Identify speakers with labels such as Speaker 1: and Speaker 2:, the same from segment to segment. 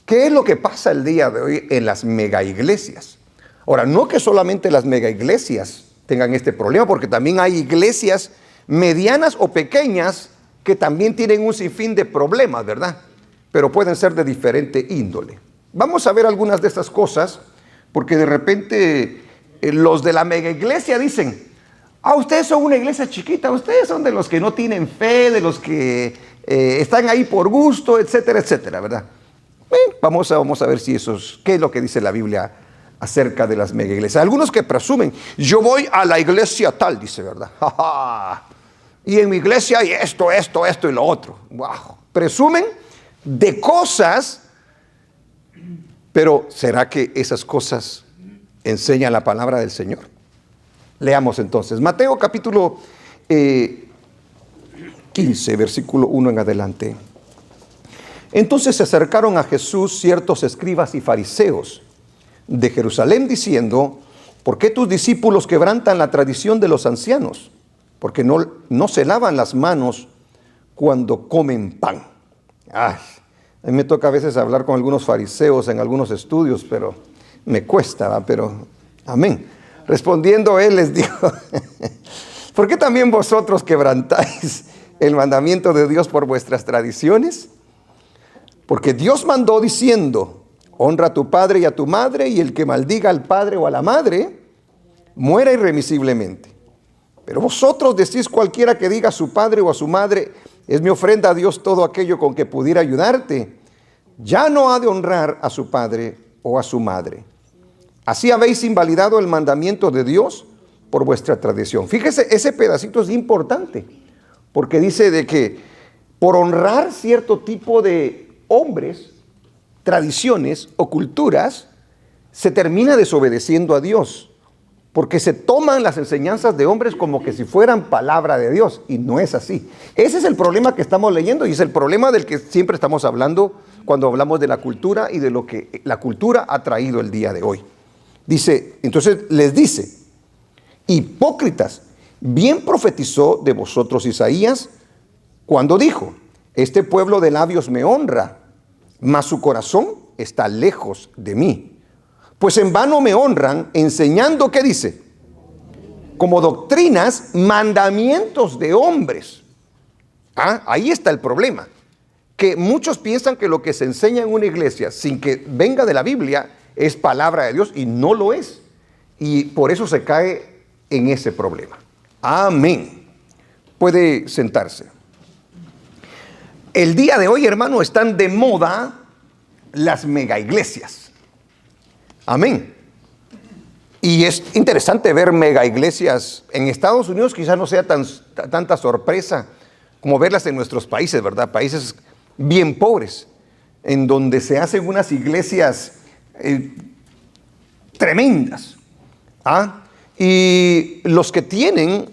Speaker 1: ¿Qué es lo que pasa el día de hoy en las mega iglesias? Ahora, no que solamente las mega iglesias tengan este problema, porque también hay iglesias medianas o pequeñas que también tienen un sinfín de problemas, ¿verdad? Pero pueden ser de diferente índole. Vamos a ver algunas de estas cosas, porque de repente los de la mega iglesia dicen: ustedes son una iglesia chiquita, ustedes son de los que no tienen fe, de los que están ahí por gusto, etcétera, etcétera, ¿verdad? Vamos a ver si qué es lo que dice la Biblia acerca de las mega iglesias. Algunos que presumen: yo voy a la iglesia tal, dice, ¿verdad? Y en mi iglesia hay esto y lo otro. Wow. Presumen de cosas, pero ¿será que esas cosas enseñan la palabra del Señor? Leamos entonces Mateo capítulo 15, versículo 1 en adelante. Entonces se acercaron a Jesús ciertos escribas y fariseos de Jerusalén, diciendo: ¿por qué tus discípulos quebrantan la tradición de los ancianos? Porque no se lavan las manos cuando comen pan. A mí me toca a veces hablar con algunos fariseos en algunos estudios, pero me cuesta, ¿va? Pero amén. Respondiendo él les dijo: ¿por qué también vosotros quebrantáis el mandamiento de Dios por vuestras tradiciones? Porque Dios mandó diciendo: honra a tu padre y a tu madre, y el que maldiga al padre o a la madre muera irremisiblemente. Pero vosotros decís: cualquiera que diga a su padre o a su madre, es mi ofrenda a Dios todo aquello con que pudiera ayudarte, ya no ha de honrar a su padre o a su madre. Así habéis invalidado el mandamiento de Dios por vuestra tradición. Fíjese, ese pedacito es importante, porque dice de que por honrar cierto tipo de hombres, tradiciones o culturas, se termina desobedeciendo a Dios, porque se toman las enseñanzas de hombres como que si fueran palabra de Dios, y no es así. Ese es el problema que estamos leyendo, y es el problema del que siempre estamos hablando cuando hablamos de la cultura y de lo que la cultura ha traído el día de hoy. Dice, entonces les dice: hipócritas, bien profetizó de vosotros Isaías cuando dijo: este pueblo de labios me honra, mas su corazón está lejos de mí. Pues en vano me honran, enseñando, ¿qué dice? Como doctrinas, mandamientos de hombres. Ahí está el problema. Que muchos piensan que lo que se enseña en una iglesia, sin que venga de la Biblia, es palabra de Dios, y no lo es. Y por eso se cae en ese problema. Amén. Puede sentarse. El día de hoy, hermano, están de moda las mega iglesias. Amén. Y es interesante ver mega iglesias en Estados Unidos. Quizás no sea tanta sorpresa como verlas en nuestros países, ¿verdad? Países bien pobres, en donde se hacen unas iglesias tremendas. Y los que tienen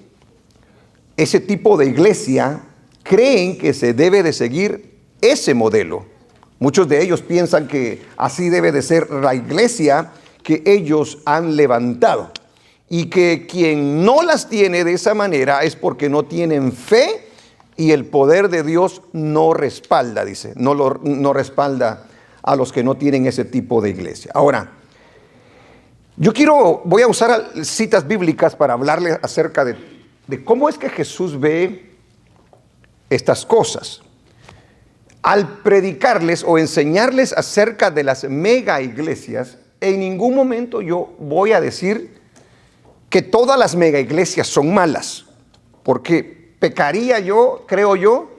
Speaker 1: ese tipo de iglesia creen que se debe de seguir ese modelo. Muchos de ellos piensan que así debe de ser la iglesia que ellos han levantado, y que quien no las tiene de esa manera es porque no tienen fe, y el poder de Dios no respalda, dice, no respalda a los que no tienen ese tipo de iglesia. Ahora, voy a usar citas bíblicas para hablarles acerca de cómo es que Jesús ve estas cosas. Al predicarles o enseñarles acerca de las mega iglesias, en ningún momento yo voy a decir que todas las mega iglesias son malas, porque pecaría yo, creo yo,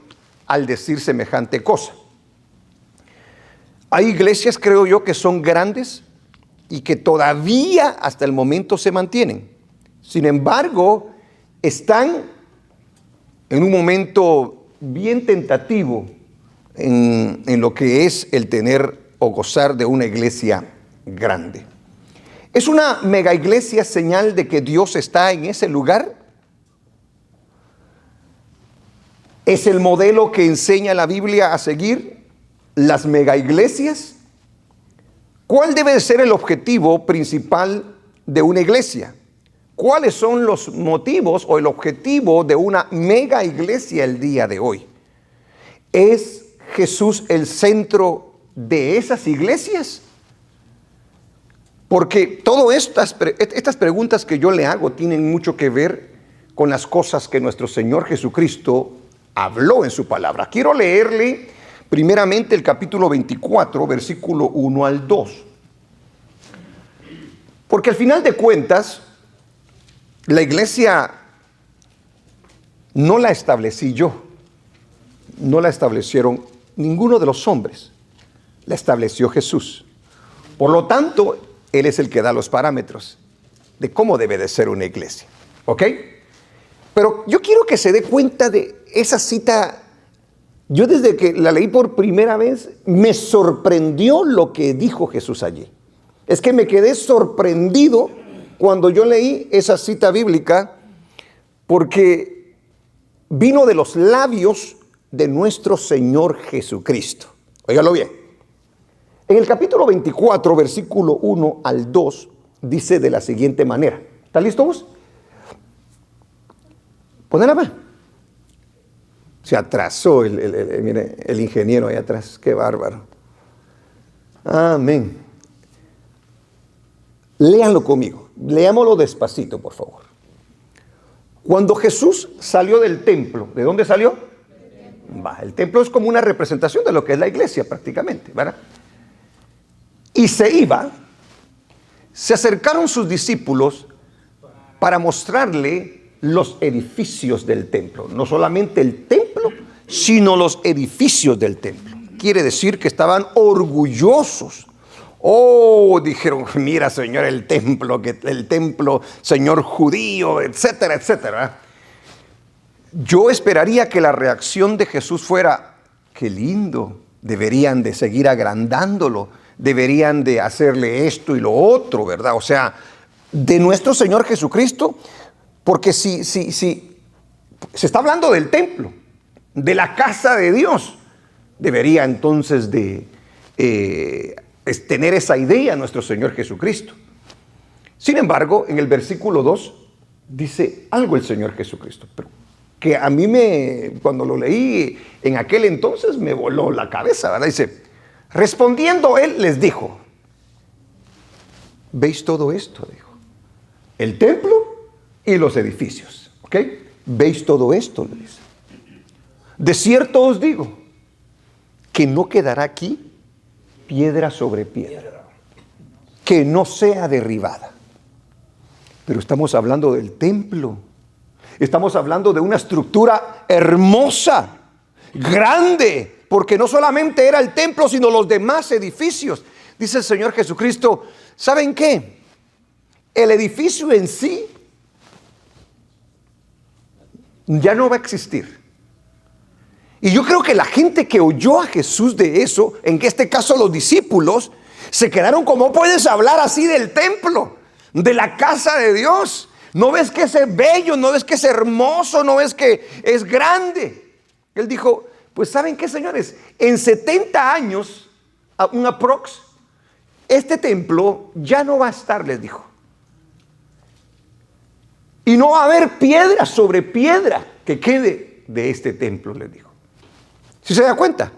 Speaker 1: al decir semejante cosa. Hay iglesias, creo yo, que son grandes y que todavía hasta el momento se mantienen. Sin embargo, están en un momento bien tentativo en lo que es el tener o gozar de una iglesia grande. ¿Es una mega iglesia señal de que Dios está en ese lugar? ¿Es el modelo que enseña la Biblia a seguir las mega iglesias? ¿Cuál debe de ser el objetivo principal de una iglesia? ¿Cuáles son los motivos o el objetivo de una mega iglesia el día de hoy? ¿Es Jesús el centro de esas iglesias? Porque todas estas preguntas que yo le hago tienen mucho que ver con las cosas que nuestro Señor Jesucristo habló en su palabra. Quiero leerle primeramente el capítulo 24, versículo 1 al 2. Porque al final de cuentas, la iglesia no la establecí yo, no la establecieron ninguno de los hombres, la estableció Jesús. Por lo tanto, Él es el que da los parámetros de cómo debe de ser una iglesia. ¿Ok? Pero yo quiero que se dé cuenta de esa cita. Yo desde que la leí por primera vez, me sorprendió lo que dijo Jesús allí. Es que me quedé sorprendido cuando yo leí esa cita bíblica, porque vino de los labios de nuestro Señor Jesucristo. Óigalo bien. En el capítulo 24, versículo 1 al 2, dice de la siguiente manera. ¿Están listos? Ponela más. Se atrasó mire, el ingeniero ahí atrás. Qué bárbaro. Amén. Léanlo conmigo. Leámoslo despacito, por favor. Cuando Jesús salió del templo, ¿de dónde salió? El templo es como una representación de lo que es la iglesia prácticamente, ¿verdad? Y se iba, se acercaron sus discípulos para mostrarle los edificios del templo. No solamente el templo, sino los edificios del templo. Quiere decir que estaban orgullosos. Oh, dijeron, mira, Señor, el templo, Señor judío, etcétera, etcétera. Yo esperaría que la reacción de Jesús fuera, qué lindo, deberían de seguir agrandándolo, deberían de hacerle esto y lo otro, ¿verdad? O sea, de nuestro Señor Jesucristo, porque si se está hablando del templo, de la casa de Dios, debería entonces de tener esa idea nuestro Señor Jesucristo. Sin embargo, en el versículo 2 dice algo el Señor Jesucristo, pero que a mí cuando lo leí en aquel entonces me voló la cabeza, ¿verdad? Dice, respondiendo él les dijo, ¿veis todo esto? Dijo, el templo y los edificios, ¿ok? ¿Veis todo esto? Le dice. De cierto os digo que no quedará aquí piedra sobre piedra, que no sea derribada. Pero estamos hablando del templo. Estamos hablando de una estructura hermosa, grande, porque no solamente era el templo, sino los demás edificios. Dice el Señor Jesucristo, ¿saben qué? El edificio en sí ya no va a existir. Y yo creo que la gente que oyó a Jesús de eso, en este caso los discípulos, se quedaron como, ¿puedes hablar así del templo, de la casa de Dios? ¿No ves que es bello? ¿No ves que es hermoso? ¿No ves que es grande? Él dijo, pues ¿saben qué, señores? En 70 años, un aprox, este templo ya no va a estar, les dijo. Y no va a haber piedra sobre piedra que quede de este templo, les dijo. ¿Sí se da cuenta?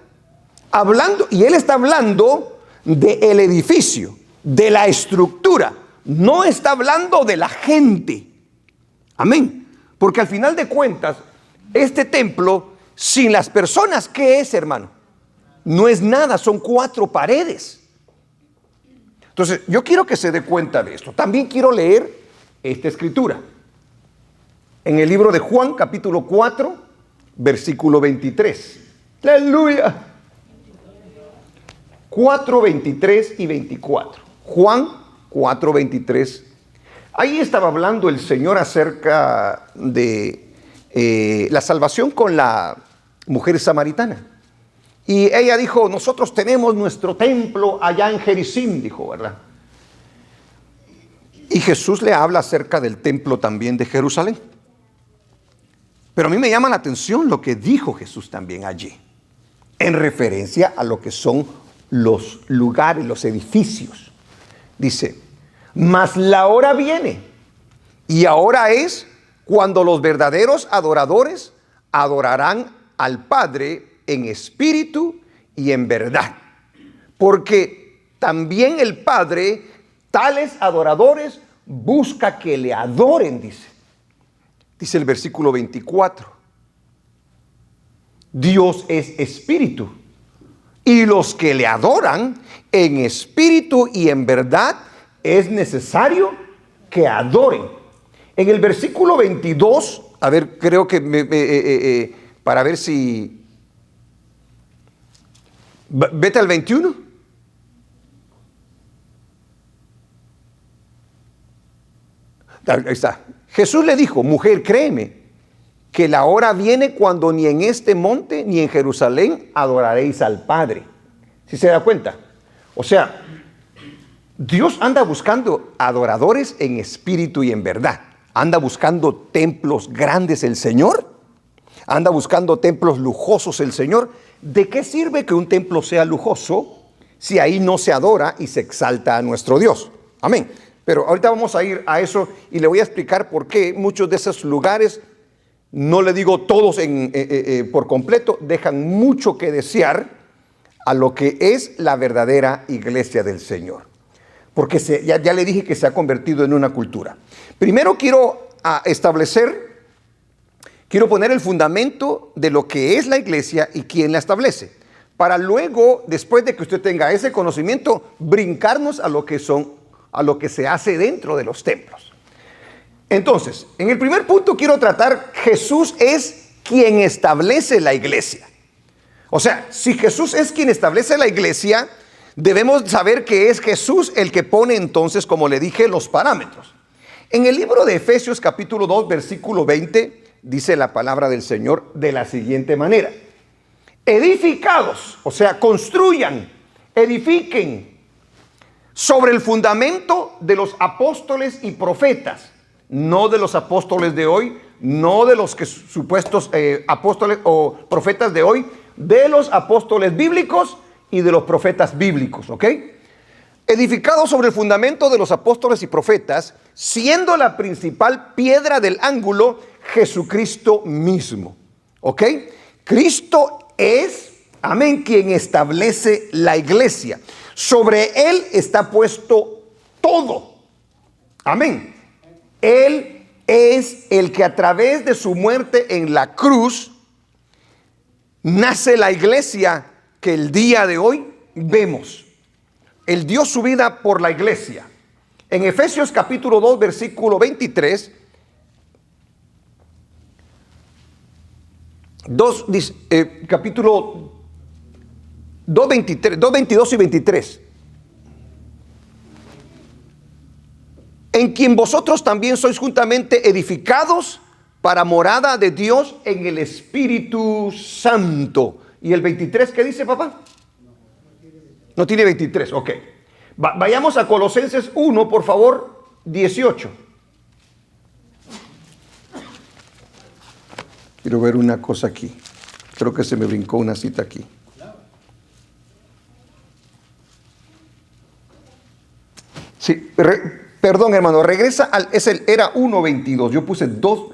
Speaker 1: Hablando, y él está hablando del edificio, de la estructura. No está hablando de la gente. Amén. Porque al final de cuentas, este templo, sin las personas, ¿qué es, hermano? No es nada, son 4 paredes. Entonces, yo quiero que se dé cuenta de esto. También quiero leer esta escritura. En el libro de Juan, capítulo 4, versículo 23. ¡Aleluya! 4, 23 y 24. Juan 4, 23. Ahí estaba hablando el Señor acerca de la salvación con la mujer samaritana. Y ella dijo, nosotros tenemos nuestro templo allá en Gerizim, dijo, ¿verdad? Y Jesús le habla acerca del templo también de Jerusalén. Pero a mí me llama la atención lo que dijo Jesús también allí, en referencia a lo que son los lugares, los edificios. Dice, mas la hora viene, y ahora es cuando los verdaderos adoradores adorarán al Padre en espíritu y en verdad, porque también el Padre, tales adoradores, busca que le adoren, dice. Dice el versículo 24. Dios es espíritu, y los que le adoran en espíritu y en verdad es necesario que adoren. En el versículo 22, a ver, creo que para ver si... Vete al 21. Ahí está. Jesús le dijo: mujer, créeme, que la hora viene cuando ni en este monte ni en Jerusalén adoraréis al Padre. ¿Sí se da cuenta? O sea, Dios anda buscando adoradores en espíritu y en verdad. Anda buscando templos grandes el Señor. Anda buscando templos lujosos el Señor. ¿De qué sirve que un templo sea lujoso si ahí no se adora y se exalta a nuestro Dios? Amén. Pero ahorita vamos a ir a eso y le voy a explicar por qué muchos de esos lugares, no le digo todos por completo, dejan mucho que desear a lo que es la verdadera iglesia del Señor. Porque ya le dije que se ha convertido en una cultura. Primero quiero poner el fundamento de lo que es la iglesia y quién la establece. Para luego, después de que usted tenga ese conocimiento, brincarnos a lo que se hace dentro de los templos. Entonces, en el primer punto quiero tratar, Jesús es quien establece la iglesia. O sea, si Jesús es quien establece la iglesia, debemos saber que es Jesús el que pone entonces, como le dije, los parámetros. En el libro de Efesios capítulo 2, versículo 20, dice la palabra del Señor de la siguiente manera: edificados, o sea, construyan, edifiquen sobre el fundamento de los apóstoles y profetas, no de los apóstoles de hoy, no de los supuestos apóstoles o profetas de hoy, de los apóstoles bíblicos y de los profetas bíblicos, ¿ok? Edificados sobre el fundamento de los apóstoles y profetas, siendo la principal piedra del ángulo Jesucristo mismo, ¿ok? Cristo es, amén, quien establece la iglesia. Sobre él está puesto todo. Amén. Él es el que a través de su muerte en la cruz nace la iglesia que el día de hoy vemos. Él dio su vida por la iglesia. En Efesios capítulo 2, versículo 23, capítulo 2, 22 y 23. En quien vosotros también sois juntamente edificados para morada de Dios en el Espíritu Santo. ¿Y el 23 qué dice, papá? No tiene 23, ok. Vayamos a Colosenses 1, por favor, 18. Quiero ver una cosa aquí. Creo que se me brincó una cita aquí. Sí, perdón, hermano, regresa era 1.22. Yo puse 2,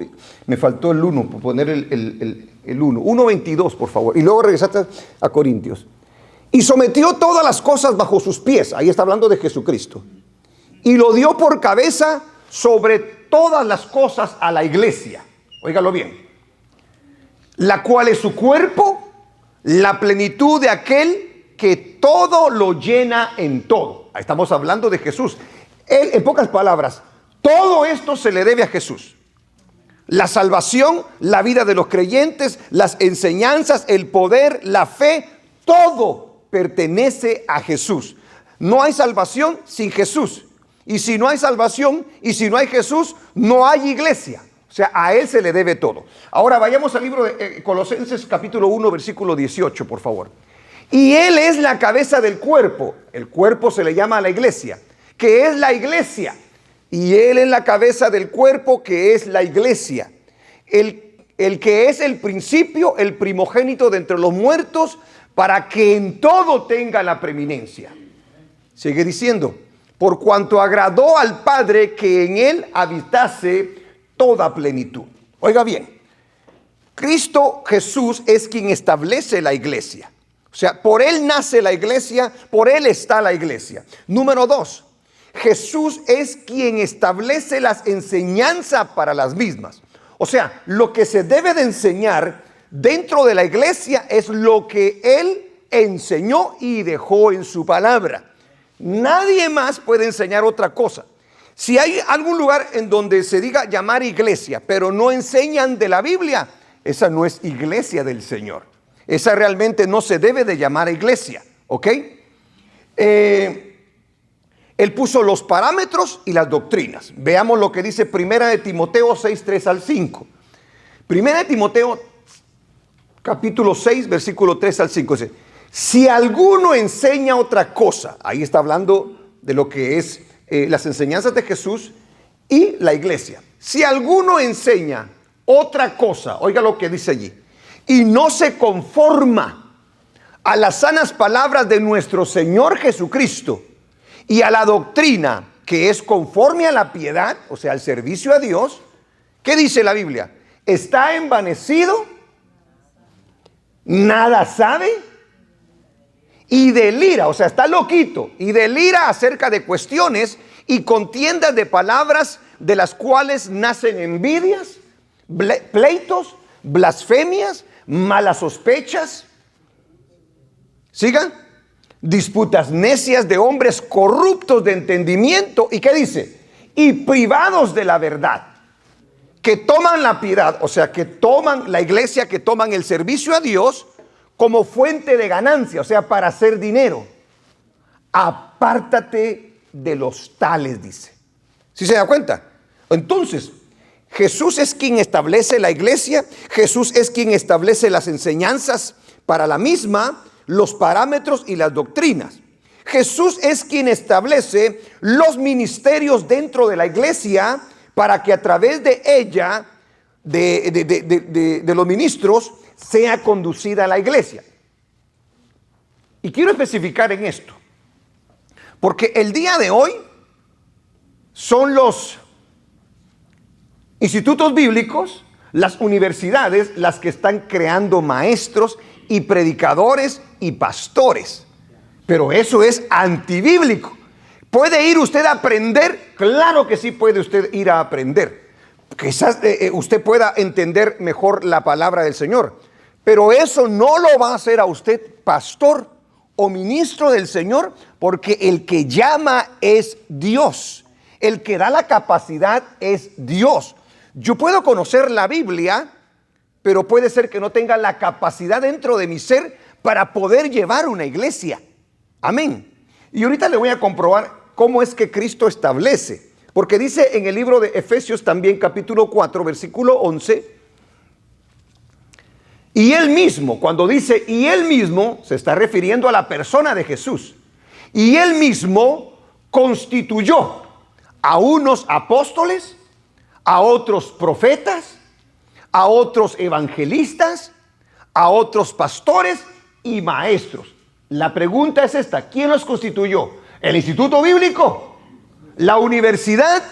Speaker 1: me faltó el 1, por poner el 1. 1.22, por favor. Y luego regresaste a Corintios. Y sometió todas las cosas bajo sus pies. Ahí está hablando de Jesucristo. Y lo dio por cabeza sobre todas las cosas a la iglesia. Óigalo bien. La cual es su cuerpo, la plenitud de aquel que todo lo llena en todo. Ahí estamos hablando de Jesús. Él, en pocas palabras, todo esto se le debe a Jesús. La salvación, la vida de los creyentes, las enseñanzas, el poder, la fe, todo pertenece a Jesús. No hay salvación sin Jesús. Y si no hay salvación y si no hay Jesús, no hay iglesia. O sea, a Él se le debe todo. Ahora vayamos al libro de Colosenses capítulo 1, versículo 18, por favor. Y Él es la cabeza del cuerpo. El cuerpo se le llama a la iglesia, que es la iglesia. Y Él es la cabeza del cuerpo, que es la iglesia. El que es el principio, el primogénito de entre los muertos, para que en todo tenga la preeminencia. Sigue diciendo: por cuanto agradó al Padre que en Él habitase toda plenitud. Oiga bien, Cristo Jesús es quien establece la iglesia. O sea, por Él nace la iglesia, por Él está la iglesia. Número 2, Jesús es quien establece las enseñanzas para las mismas. O sea, lo que se debe de enseñar dentro de la iglesia es lo que Él enseñó y dejó en su palabra. Nadie más puede enseñar otra cosa. Si hay algún lugar en donde se diga llamar iglesia, pero no enseñan de la Biblia, esa no es iglesia del Señor. Esa realmente no se debe de llamar iglesia, ¿ok? Él puso los parámetros y las doctrinas. Veamos lo que dice 1 Timoteo 6, 3 al 5. 1 Timoteo capítulo 6, versículo 3 al 5. Dice, si alguno enseña otra cosa, ahí está hablando de lo que es las enseñanzas de Jesús y la iglesia. Si alguno enseña otra cosa, oiga lo que dice allí, y no se conforma a las sanas palabras de nuestro Señor Jesucristo y a la doctrina que es conforme a la piedad, o sea, al servicio a Dios, ¿qué dice la Biblia? Está envanecido, nada sabe y delira, o sea, está loquito y delira acerca de cuestiones y contiendas de palabras de las cuales nacen envidias, pleitos, blasfemias, malas sospechas. Sigan. Disputas necias de hombres corruptos de entendimiento. ¿Y qué dice? Y privados de la verdad, que toman la piedad, o sea, que toman la iglesia, que toman el servicio a Dios como fuente de ganancia, o sea, para hacer dinero. Apártate de los tales, dice. ¿Sí se da cuenta? Entonces, Jesús es quien establece la iglesia, Jesús es quien establece las enseñanzas para la misma, los parámetros y las doctrinas. Jesús es quien establece los ministerios dentro de la iglesia para que a través de ella, de los ministros, sea conducida a la iglesia. Y quiero especificar en esto, porque el día de hoy son los institutos bíblicos, las universidades, las que están creando maestros y predicadores y pastores. Pero eso es antibíblico. ¿Puede ir usted a aprender? Claro que sí puede usted ir a aprender. Quizás usted pueda entender mejor la palabra del Señor. Pero eso no lo va a hacer a usted pastor o ministro del Señor, porque el que llama es Dios. El que da la capacidad es Dios. Yo puedo conocer la Biblia, pero puede ser que no tenga la capacidad dentro de mi ser para poder llevar una iglesia. Amén. Y ahorita le voy a comprobar cómo es que Cristo establece. Porque dice en el libro de Efesios también, capítulo 4, versículo 11. Y Él mismo, cuando dice y Él mismo, se está refiriendo a la persona de Jesús. Y Él mismo constituyó a unos apóstoles, a otros profetas, a otros evangelistas, a otros pastores y maestros. La pregunta es esta: ¿quién los constituyó? ¿El Instituto Bíblico? ¿La universidad?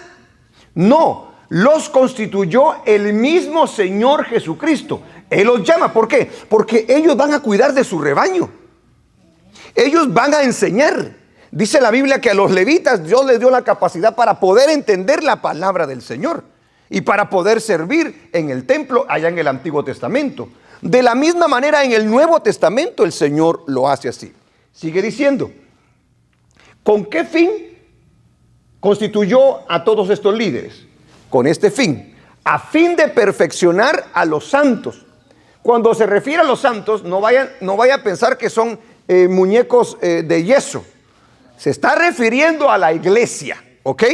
Speaker 1: No, los constituyó el mismo Señor Jesucristo. Él los llama, ¿por qué? Porque ellos van a cuidar de su rebaño. Ellos van a enseñar. Dice la Biblia que a los levitas Dios les dio la capacidad para poder entender la palabra del Señor y para poder servir en el templo allá en el Antiguo Testamento. De la misma manera en el Nuevo Testamento el Señor lo hace así. Sigue diciendo, ¿con qué fin constituyó a todos estos líderes? Con este fin, a fin de perfeccionar a los santos. Cuando se refiere a los santos, no vaya a pensar que son muñecos de yeso. Se está refiriendo a la iglesia, ¿ok?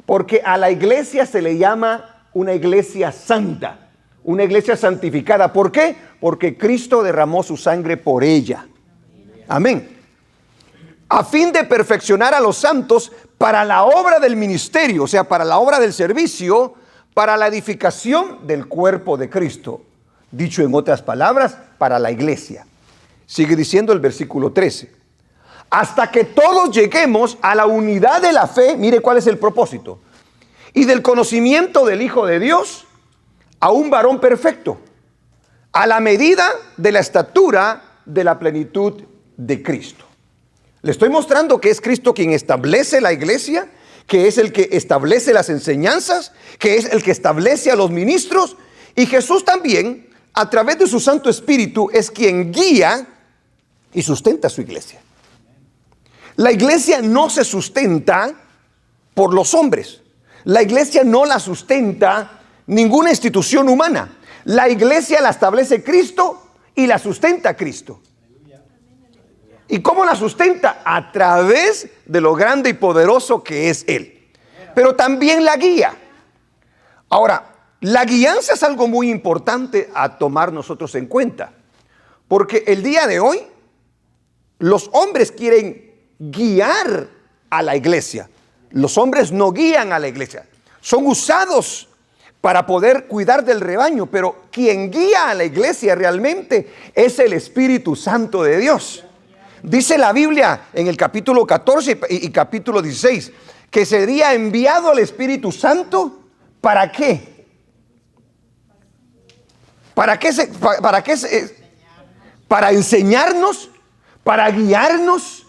Speaker 1: Porque a la iglesia se le llama una iglesia santa, una iglesia santificada. ¿Por qué? Porque Cristo derramó su sangre por ella. Amén. A fin de perfeccionar a los santos para la obra del ministerio, o sea, para la obra del servicio, para la edificación del cuerpo de Cristo. Dicho en otras palabras, para la iglesia. Sigue diciendo el versículo 13. Hasta que todos lleguemos a la unidad de la fe, mire cuál es el propósito, y del conocimiento del Hijo de Dios, a un varón perfecto, a la medida de la estatura de la plenitud de Cristo. Le estoy mostrando que es Cristo quien establece la iglesia, que es el que establece las enseñanzas, que es el que establece a los ministros, y Jesús también, a través de su Santo Espíritu, es quien guía y sustenta su iglesia. La iglesia no se sustenta por los hombres. La iglesia no la sustenta ninguna institución humana. La iglesia la establece Cristo y la sustenta Cristo. ¿Y cómo la sustenta? A través de lo grande y poderoso que es Él. Pero también la guía. Ahora, la guianza es algo muy importante a tomar nosotros en cuenta. Porque el día de hoy, los hombres quieren guiar a la iglesia. Los hombres no guían a la iglesia. Son usados para poder cuidar del rebaño. Pero quien guía a la iglesia realmente es el Espíritu Santo de Dios. Dice la Biblia en el capítulo 14 y capítulo 16 que sería enviado el Espíritu Santo. ¿Para qué? ¿Para qué? Para enseñarnos, para guiarnos.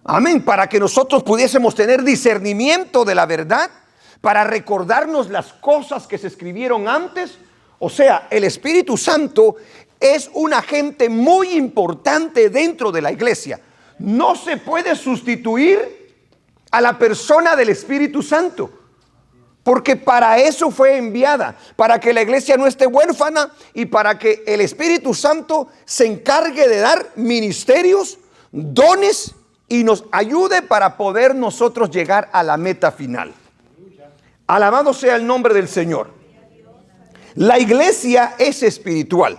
Speaker 1: Amén. Para que nosotros pudiésemos tener discernimiento de la verdad, para recordarnos las cosas que se escribieron antes. O sea, el Espíritu Santo es un agente muy importante dentro de la iglesia. No se puede sustituir a la persona del Espíritu Santo, porque para eso fue enviada, para que la iglesia no esté huérfana y para que el Espíritu Santo se encargue de dar ministerios, dones y nos ayude para poder nosotros llegar a la meta final. Alabado sea el nombre del Señor. La iglesia es espiritual.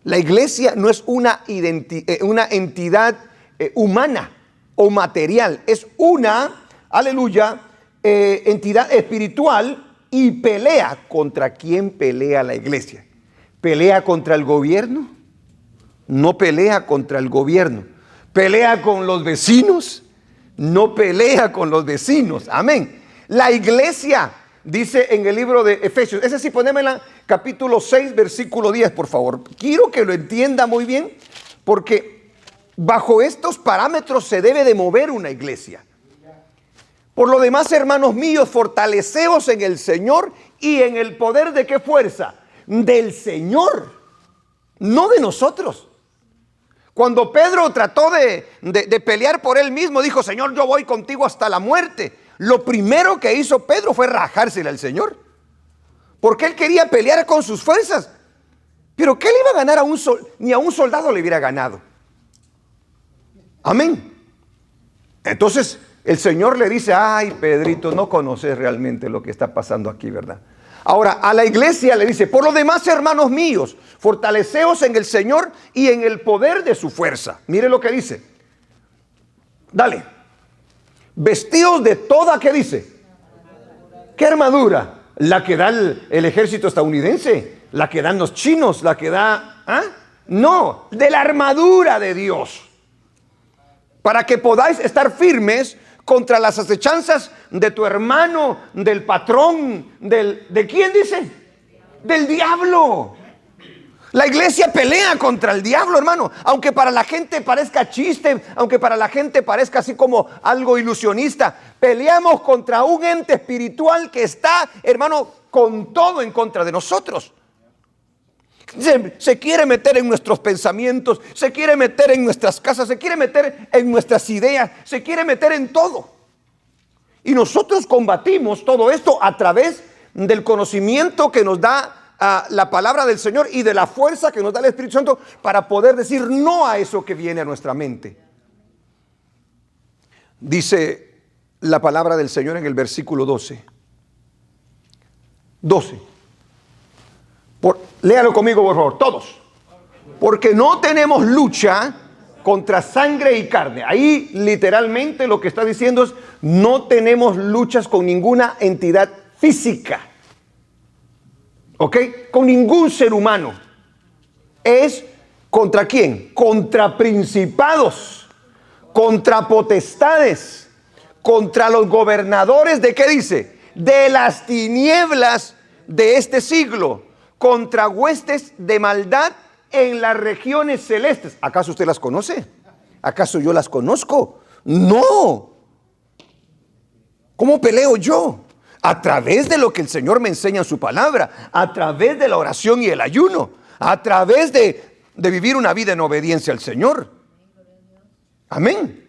Speaker 1: La iglesia no es una entidad humana o material. Es una, aleluya, entidad espiritual y pelea. ¿Contra quién pelea la iglesia? ¿Pelea contra el gobierno? No pelea contra el gobierno. ¿Pelea con los vecinos? No pelea con los vecinos. Amén. La iglesia, dice en el libro de Efesios, ese sí, ponémela, capítulo 6, versículo 10, por favor. Quiero que lo entienda muy bien, porque bajo estos parámetros se debe de mover una iglesia. Por lo demás, hermanos míos, fortaleceos en el Señor y en el poder ¿de qué fuerza? Del Señor, no de nosotros. Cuando Pedro trató de pelear por él mismo, dijo: Señor, yo voy contigo hasta la muerte. Lo primero que hizo Pedro fue rajársele al Señor, porque él quería pelear con sus fuerzas. Pero ¿qué le iba a ganar ni a un soldado le hubiera ganado? Amén. Entonces el Señor le dice: ay, Pedrito, no conoces realmente lo que está pasando aquí, ¿verdad? Ahora a la iglesia le dice: por lo demás, hermanos míos, fortaleceos en el Señor y en el poder de su fuerza. Mire lo que dice. Dale. Vestidos de toda, ¿qué dice? ¿Qué armadura? La que da el ejército estadounidense, la que dan los chinos, la que da... No, de la armadura de Dios, para que podáis estar firmes contra las acechanzas de tu hermano, del patrón, ¿de quién dice? Del diablo. La iglesia pelea contra el diablo, hermano. Aunque para la gente parezca chiste, aunque para la gente parezca así como algo ilusionista, peleamos contra un ente espiritual que está, hermano, con todo en contra de nosotros. Se quiere meter en nuestros pensamientos, se quiere meter en nuestras casas, se quiere meter en nuestras ideas, se quiere meter en todo. Y nosotros combatimos todo esto a través del conocimiento que nos da la palabra del Señor y de la fuerza que nos da el Espíritu Santo para poder decir no a eso que viene a nuestra mente. Dice la palabra del Señor en el versículo 12. Léalo conmigo, por favor, todos. Porque no tenemos lucha contra sangre y carne. Ahí literalmente lo que está diciendo es: no tenemos luchas con ninguna entidad física. ¿Ok? Con ningún ser humano. Es ¿contra quién? Contra principados, contra potestades, contra los gobernadores ¿de qué dice? De las tinieblas de este siglo, contra huestes de maldad en las regiones celestes. ¿Acaso usted las conoce? ¿Acaso yo las conozco? No. ¿Cómo peleo yo? A través de lo que el Señor me enseña en su palabra, a través de la oración y el ayuno, a través de vivir una vida en obediencia al Señor. Amén.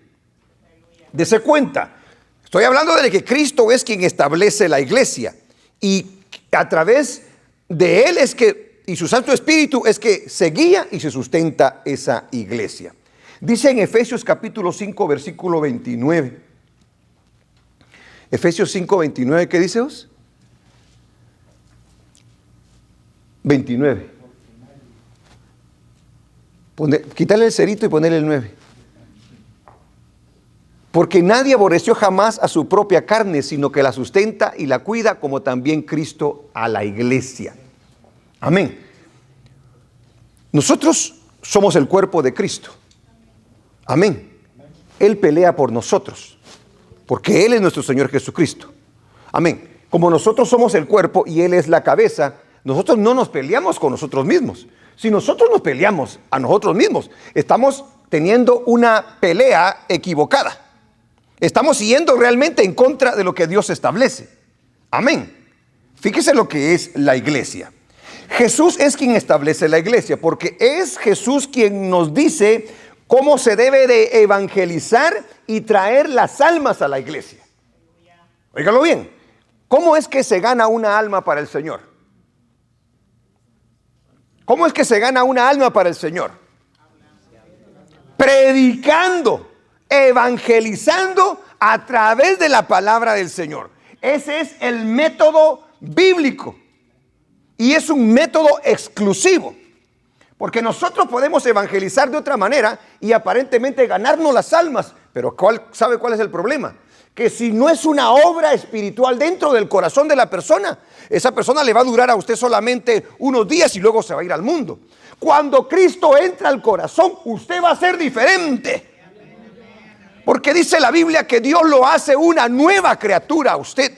Speaker 1: Dese cuenta. Estoy hablando de que Cristo es quien establece la iglesia. Y a través de Él es que, y su Santo Espíritu es que se guía y se sustenta esa iglesia. Dice en Efesios capítulo 5, versículo 29. Efesios 5, 29, ¿qué dice vos? 29. Quítale el cerito y ponerle el 9. Porque nadie aborreció jamás a su propia carne, sino que la sustenta y la cuida, como también Cristo a la iglesia. Amén. Nosotros somos el cuerpo de Cristo. Amén. Él pelea por nosotros, porque Él es nuestro Señor Jesucristo. Amén. Como nosotros somos el cuerpo y Él es la cabeza, nosotros no nos peleamos con nosotros mismos. Si nosotros nos peleamos a nosotros mismos, estamos teniendo una pelea equivocada. Estamos siguiendo realmente en contra de lo que Dios establece. Amén. Fíjese lo que es la iglesia. Jesús es quien establece la iglesia, porque es Jesús quien nos dice cómo se debe de evangelizar y traer las almas a la iglesia. Óigalo bien. ¿Cómo es que se gana una alma para el Señor? ¿Cómo es que se gana una alma para el Señor? Predicando, evangelizando a través de la palabra del Señor. Ese es el método bíblico. Y es un método exclusivo. Porque nosotros podemos evangelizar de otra manera y aparentemente ganarnos las almas. Pero ¿sabe cuál es el problema? Que si no es una obra espiritual dentro del corazón de la persona, esa persona le va a durar a usted solamente unos días y luego se va a ir al mundo. Cuando Cristo entra al corazón, usted va a ser diferente. Porque dice la Biblia que Dios lo hace una nueva criatura a usted.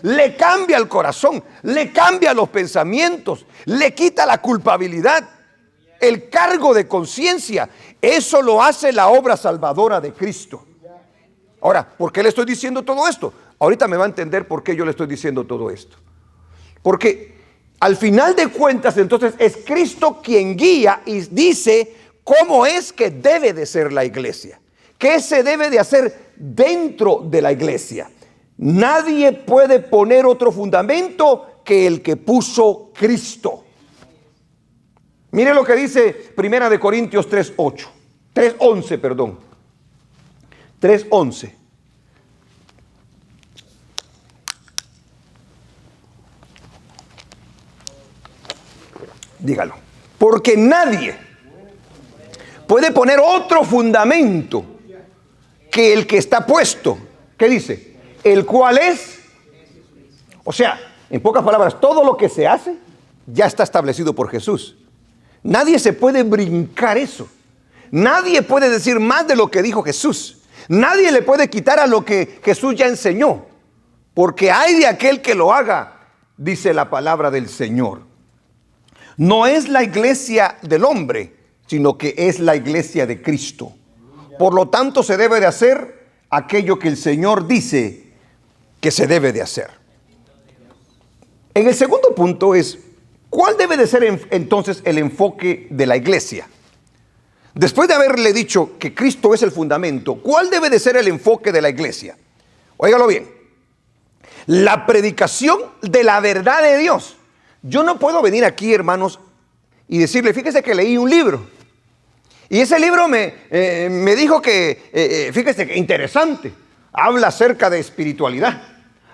Speaker 1: Le cambia el corazón, le cambia los pensamientos, le quita la culpabilidad, el cargo de conciencia. Eso lo hace la obra salvadora de Cristo. Ahora, ¿por qué le estoy diciendo todo esto? Ahorita me va a entender por qué yo le estoy diciendo todo esto. Porque al final de cuentas, entonces, es Cristo quien guía y dice cómo es que debe de ser la iglesia. ¿Qué se debe de hacer dentro de la iglesia? Nadie puede poner otro fundamento que el que puso Cristo. Mire lo que dice Primera de Corintios 3:11, perdón. 3:11. Dígalo. Porque nadie puede poner otro fundamento que el que está puesto. ¿Qué dice? El cual es. O sea, en pocas palabras, todo lo que se hace ya está establecido por Jesús. Nadie se puede brincar eso. Nadie puede decir más de lo que dijo Jesús. Nadie le puede quitar a lo que Jesús ya enseñó. Porque hay de aquel que lo haga, dice la palabra del Señor. No es la iglesia del hombre, sino que es la iglesia de Cristo. Por lo tanto, se debe de hacer aquello que el Señor dice que se debe de hacer. En el segundo punto es, ¿cuál debe de ser entonces el enfoque de la iglesia? Después de haberle dicho que Cristo es el fundamento, ¿cuál debe de ser el enfoque de la iglesia? Óigalo bien. La predicación de la verdad de Dios. Yo no puedo venir aquí, hermanos, y decirle, fíjese que leí un libro. Y ese libro me dijo que, fíjese que interesante. Habla acerca de espiritualidad.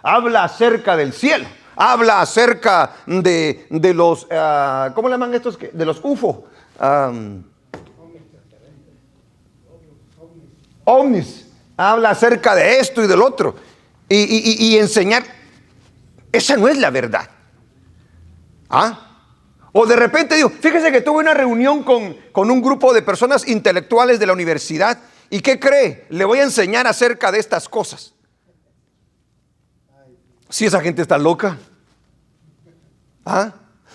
Speaker 1: Habla acerca del cielo. Habla acerca de los, ¿cómo le llaman estos? De los UFO. Ovnis. Habla acerca de esto y del otro. Y enseñar. Esa no es la verdad. O de repente digo, fíjese que tuve una reunión con un grupo de personas intelectuales de la universidad. ¿Y qué cree? Le voy a enseñar acerca de estas cosas. Si esa gente está loca.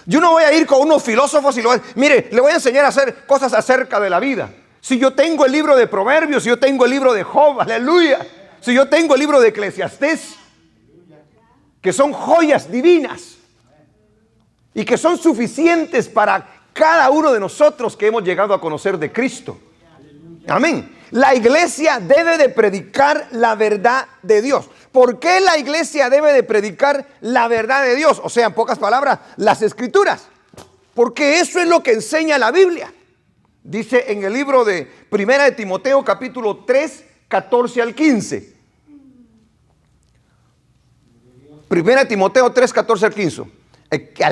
Speaker 1: Yo no voy a ir con unos filósofos y mire, le voy a enseñar a hacer cosas acerca de la vida. Si yo tengo el libro de Proverbios, si yo tengo el libro de Job, aleluya. Si yo tengo el libro de Eclesiastés, que son joyas divinas y que son suficientes para cada uno de nosotros que hemos llegado a conocer de Cristo. Amén. La iglesia debe de predicar la verdad de Dios. ¿Por qué la iglesia debe de predicar la verdad de Dios? O sea, en pocas palabras, las escrituras. Porque eso es lo que enseña la Biblia. Dice en el libro de Primera de Timoteo, capítulo 3, 14 al 15. Primera de Timoteo 3, 14 al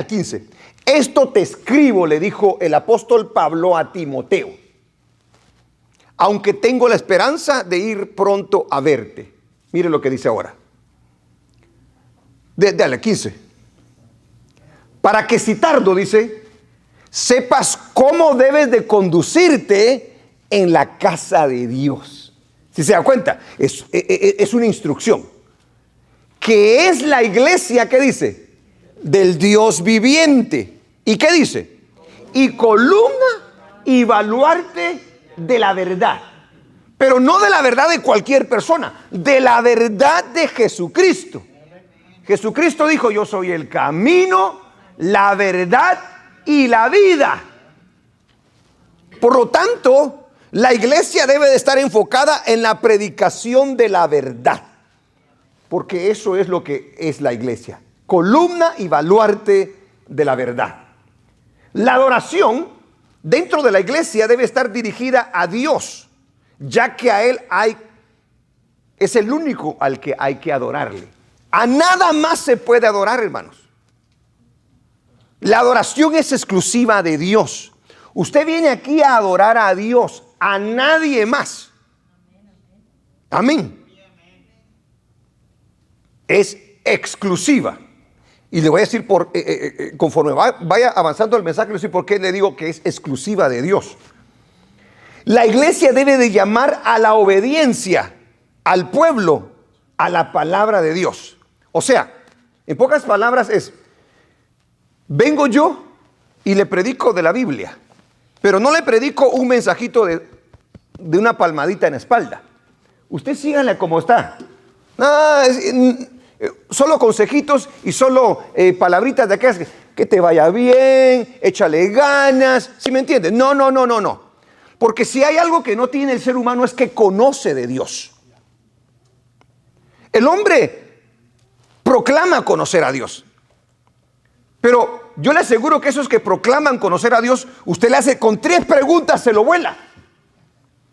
Speaker 1: 15. Esto te escribo, le dijo el apóstol Pablo a Timoteo, aunque tengo la esperanza de ir pronto a verte. Mire lo que dice ahora. Dale, 15. Para que si tardo, dice, sepas cómo debes de conducirte en la casa de Dios. Si se da cuenta, es una instrucción. ¿Qué es la iglesia? ¿Qué dice? Del Dios viviente. ¿Y qué dice? Y columna y baluarte de la verdad. Pero no de la verdad de cualquier persona, de la verdad de Jesucristo. Jesucristo dijo: yo soy el camino, la verdad y la vida. Por lo tanto, la iglesia debe de estar enfocada en la predicación de la verdad, porque eso es lo que es la iglesia: columna y baluarte de la verdad. La adoración dentro de la iglesia debe estar dirigida a Dios, ya que a Él es el único al que hay que adorarle. A nada más se puede adorar, hermanos. La adoración es exclusiva de Dios. Usted viene aquí a adorar a Dios, a nadie más. Amén. Es exclusiva. Y le voy a decir, conforme vaya avanzando el mensaje, le voy a decir por qué le digo que es exclusiva de Dios. La iglesia debe de llamar a la obediencia al pueblo, a la palabra de Dios. O sea, en pocas palabras vengo yo y le predico de la Biblia, pero no le predico un mensajito de una palmadita en la espalda. Usted sígale como está. Solo consejitos y solo palabritas de aquellas que te vaya bien, échale ganas, ¿sí me entiendes? No. Porque si hay algo que no tiene el ser humano es que conoce de Dios. El hombre proclama conocer a Dios, pero yo le aseguro que esos que proclaman conocer a Dios, usted le hace con 3 preguntas, se lo vuela,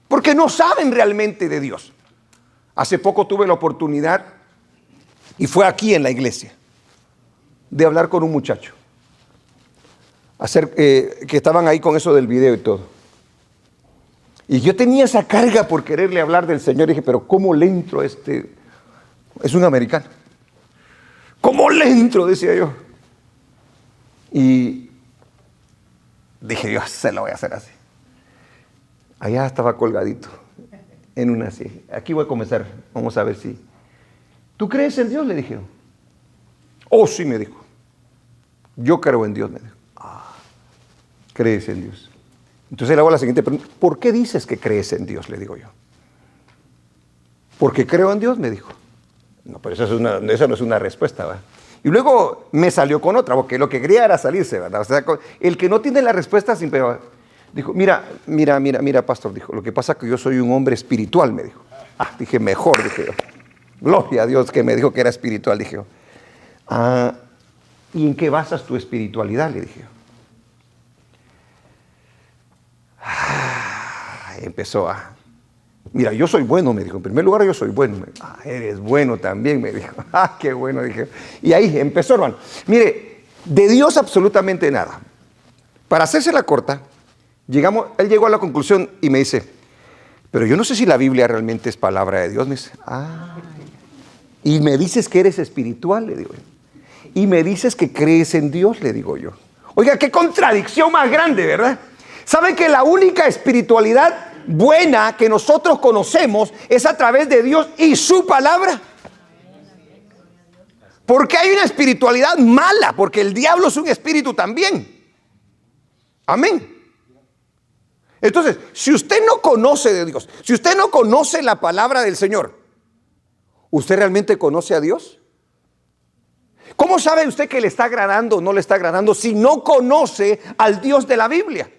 Speaker 1: porque no saben realmente de Dios. Hace poco tuve la oportunidad, y fue aquí en la iglesia, de hablar con un muchacho, que estaban ahí con eso del video y todo. Y yo tenía esa carga por quererle hablar del Señor. Y dije, pero ¿cómo le entro a este? Es un americano. ¿Cómo le entro? Decía yo. Y dije, yo se lo voy a hacer así. Allá estaba colgadito en una silla. Aquí voy a comenzar. Vamos a ver si. ¿Tú crees en Dios? Le dije. Oh, sí, me dijo. Yo creo en Dios, me dijo. ¿Crees en Dios? Entonces le hago la siguiente pregunta: ¿por qué dices que crees en Dios? Le digo yo. Porque creo en Dios, me dijo. No, pero esa no es una respuesta, ¿verdad? Y luego me salió con otra, porque lo que quería era salirse, ¿verdad? O sea, el que no tiene la respuesta siempre dijo, mira, pastor, dijo, lo que pasa es que yo soy un hombre espiritual, me dijo. Dije, mejor, dije yo. Gloria a Dios que me dijo que era espiritual, dije yo. ¿Y en qué basas tu espiritualidad? Le dije yo. Empezó mira, yo soy bueno, me dijo. En primer lugar, yo soy bueno. Eres bueno también, me dijo. Qué bueno, dije. Y ahí empezó, hermano. Mire, de Dios absolutamente nada. Para hacerse la corta, él llegó a la conclusión y me dice, pero yo no sé si la Biblia realmente es palabra de Dios. Me dice, y me dices que eres espiritual, le digo yo. Y me dices que crees en Dios, le digo yo. Oiga, qué contradicción más grande, ¿verdad? ¿Saben que la única espiritualidad buena que nosotros conocemos es a través de Dios y su palabra? Porque hay una espiritualidad mala, porque el diablo es un espíritu también. Amén. Entonces, si usted no conoce de Dios, si usted no conoce la palabra del Señor, ¿usted realmente conoce a Dios? ¿Cómo sabe usted que le está agradando o no le está agradando si no conoce al Dios de la Biblia?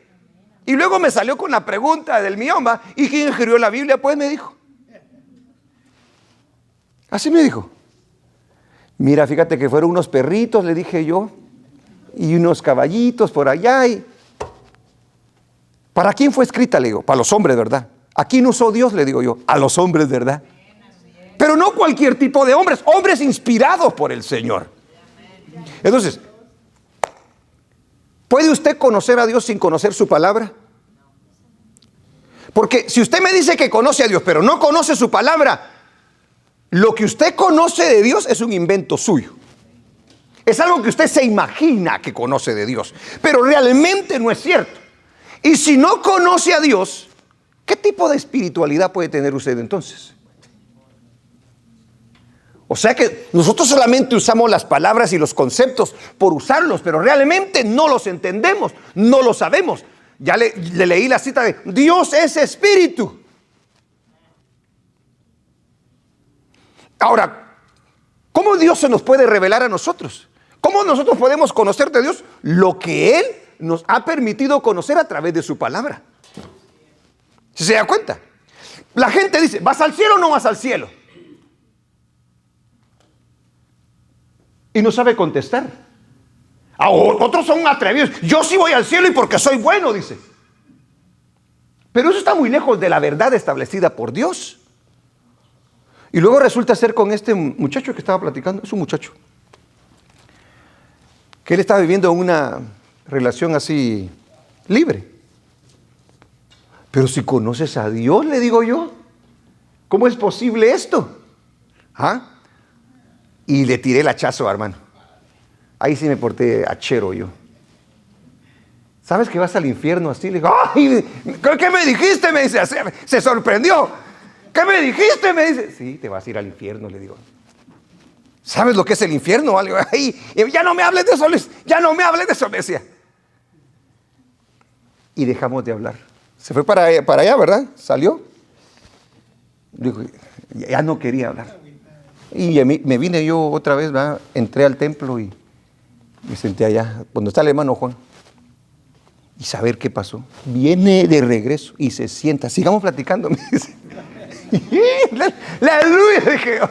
Speaker 1: Y luego me salió con la pregunta del millón, ¿va? ¿Y quién escribió la Biblia? Pues me dijo. Así me dijo. Mira, fíjate que fueron unos perritos, le dije yo, y unos caballitos por allá. ¿Para quién fue escrita? Le digo, para los hombres, ¿verdad? ¿A quién usó Dios? Le digo yo, a los hombres, ¿verdad? Pero no cualquier tipo de hombres, hombres inspirados por el Señor. Entonces, ¿puede usted conocer a Dios sin conocer su palabra? Porque si usted me dice que conoce a Dios, pero no conoce su palabra, lo que usted conoce de Dios es un invento suyo. Es algo que usted se imagina que conoce de Dios, pero realmente no es cierto. Y si no conoce a Dios, ¿qué tipo de espiritualidad puede tener usted entonces? O sea que nosotros solamente usamos las palabras y los conceptos por usarlos, pero realmente no los entendemos, no lo sabemos. Ya le leí la cita de Dios es espíritu. Ahora, ¿cómo Dios se nos puede revelar a nosotros? ¿Cómo nosotros podemos conocer de Dios? Lo que Él nos ha permitido conocer a través de su palabra. ¿Sí se da cuenta? La gente dice, ¿vas al cielo o no vas al cielo? Y no sabe contestar. Otros son atrevidos. Yo sí voy al cielo y porque soy bueno, dice. Pero eso está muy lejos de la verdad establecida por Dios. Y luego resulta ser con este muchacho que estaba platicando. Es un muchacho que él estaba viviendo una relación así libre. Pero si conoces a Dios, le digo yo, ¿cómo es posible esto? ¿Ah? Y le tiré el hachazo, hermano. Ahí sí me porté hachero yo. ¿Sabes que vas al infierno así? Le digo, ¡ay! ¿Qué me dijiste? Me dice, se sorprendió. ¿Qué me dijiste? Me dice, sí, te vas a ir al infierno, le digo. ¿Sabes lo que es el infierno? Ay, ya no me hables de eso, Luis. Ya no me hables de eso, me decía. Y dejamos de hablar. Se fue para allá, ¿verdad? Salió. Dijo, ya no quería hablar. Y me vine yo otra vez, ¿verdad? Entré al templo y me senté allá, donde está el hermano Juan. Y saber qué pasó. Viene de regreso y se sienta. Sigamos platicando, me dice. Aleluya, dije yo.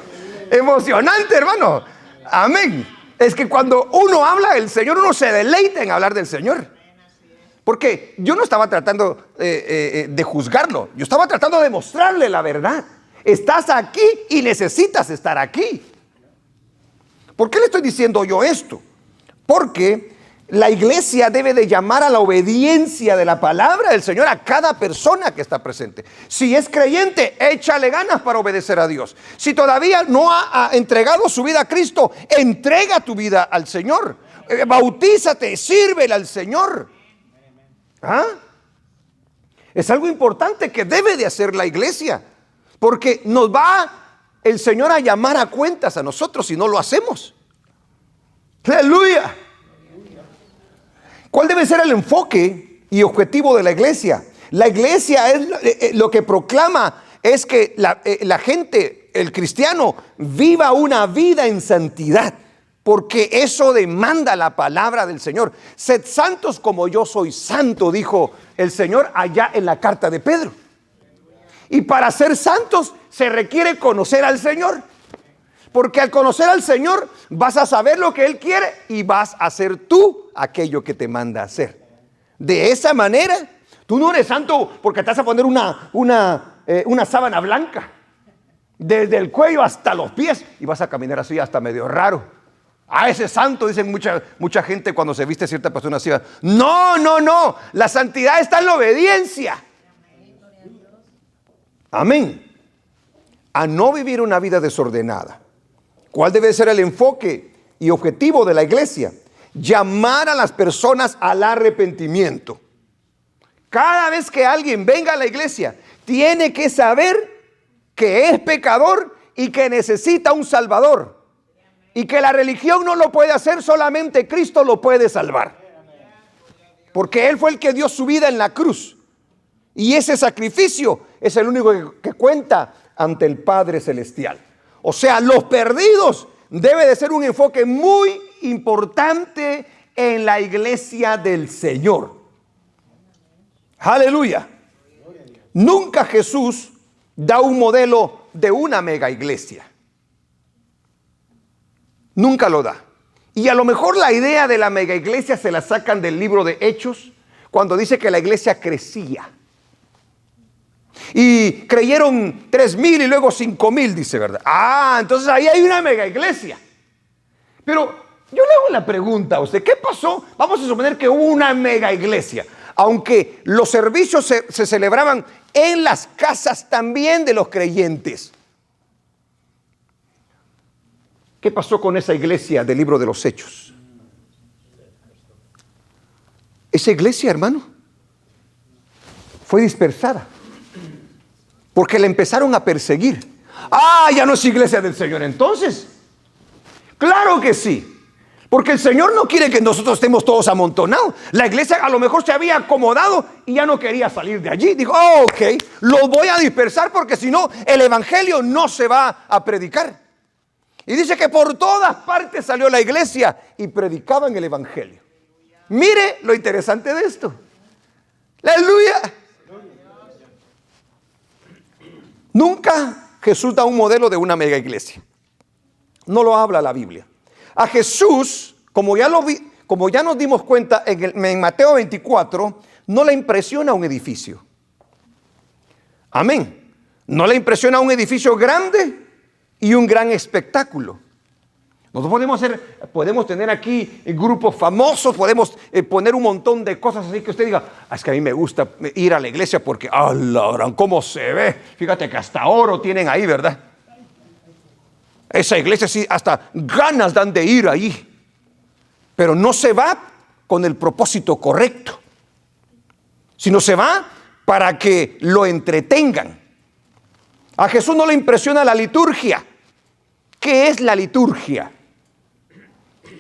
Speaker 1: Emocionante, hermano. Amén. Es que cuando uno habla del Señor, uno se deleita en hablar del Señor. Porque yo no estaba tratando de juzgarlo. Yo estaba tratando de mostrarle la verdad. Estás aquí y necesitas estar aquí. ¿Por qué le estoy diciendo yo esto? Porque la iglesia debe de llamar a la obediencia de la palabra del Señor a cada persona que está presente. Si es creyente, échale ganas para obedecer a Dios. Si todavía no ha entregado su vida a Cristo, entrega tu vida al Señor. Bautízate, sírvele al Señor. ¿Ah? Es algo importante que debe de hacer la iglesia, porque nos va el Señor a llamar a cuentas a nosotros si no lo hacemos. ¡Aleluya! ¿Cuál debe ser el enfoque y objetivo de la iglesia? La iglesia es lo que proclama es que la gente, el cristiano, viva una vida en santidad, porque eso demanda la palabra del Señor. Sed santos como yo soy santo, dijo el Señor allá en la carta de Pedro. Y para ser santos se requiere conocer al Señor. Porque al conocer al Señor vas a saber lo que Él quiere y vas a hacer tú aquello que te manda hacer. De esa manera, tú no eres santo porque te vas a poner una sábana blanca desde el cuello hasta los pies y vas a caminar así hasta medio raro. Ese es santo, dicen mucha gente cuando se viste cierta persona así. No. La santidad está en la obediencia. Amén. A no vivir una vida desordenada. ¿Cuál debe ser el enfoque y objetivo de la iglesia? Llamar a las personas al arrepentimiento. Cada vez que alguien venga a la iglesia, tiene que saber que es pecador y que necesita un Salvador. Y que la religión no lo puede hacer, solamente Cristo lo puede salvar. Porque Él fue el que dio su vida en la cruz. Y ese sacrificio es el único que cuenta ante el Padre Celestial. O sea, los perdidos debe de ser un enfoque muy importante en la iglesia del Señor. Aleluya. Nunca Jesús da un modelo de una mega iglesia. Nunca lo da. Y a lo mejor la idea de la mega iglesia se la sacan del libro de Hechos, cuando dice que la iglesia crecía. Y creyeron 3,000 y luego 5,000, dice, ¿verdad? Entonces ahí hay una mega iglesia. Pero yo le hago la pregunta a usted, ¿qué pasó? Vamos a suponer que hubo una mega iglesia, aunque los servicios se celebraban en las casas también de los creyentes. ¿Qué pasó con esa iglesia del libro de los Hechos? Esa iglesia, hermano, fue dispersada. Porque la empezaron a perseguir. Ya no es iglesia del Señor entonces. Claro que sí. Porque el Señor no quiere que nosotros estemos todos amontonados. La iglesia a lo mejor se había acomodado y ya no quería salir de allí. Dijo, ok, los voy a dispersar porque si no, el evangelio no se va a predicar. Y dice que por todas partes salió la iglesia y predicaban el evangelio. Mire lo interesante de esto. Aleluya. Nunca Jesús da un modelo de una mega iglesia. No lo habla la Biblia. A Jesús, como ya nos dimos cuenta en Mateo 24, no le impresiona un edificio. Amén. No le impresiona un edificio grande y un gran espectáculo. Nosotros podemos tener aquí grupos famosos, podemos poner un montón de cosas así que usted diga, es que a mí me gusta ir a la iglesia porque, cómo se ve. Fíjate que hasta oro tienen ahí, ¿verdad? Esa iglesia sí, hasta ganas dan de ir ahí. Pero no se va con el propósito correcto, sino se va para que lo entretengan. A Jesús no le impresiona la liturgia. ¿Qué es la liturgia?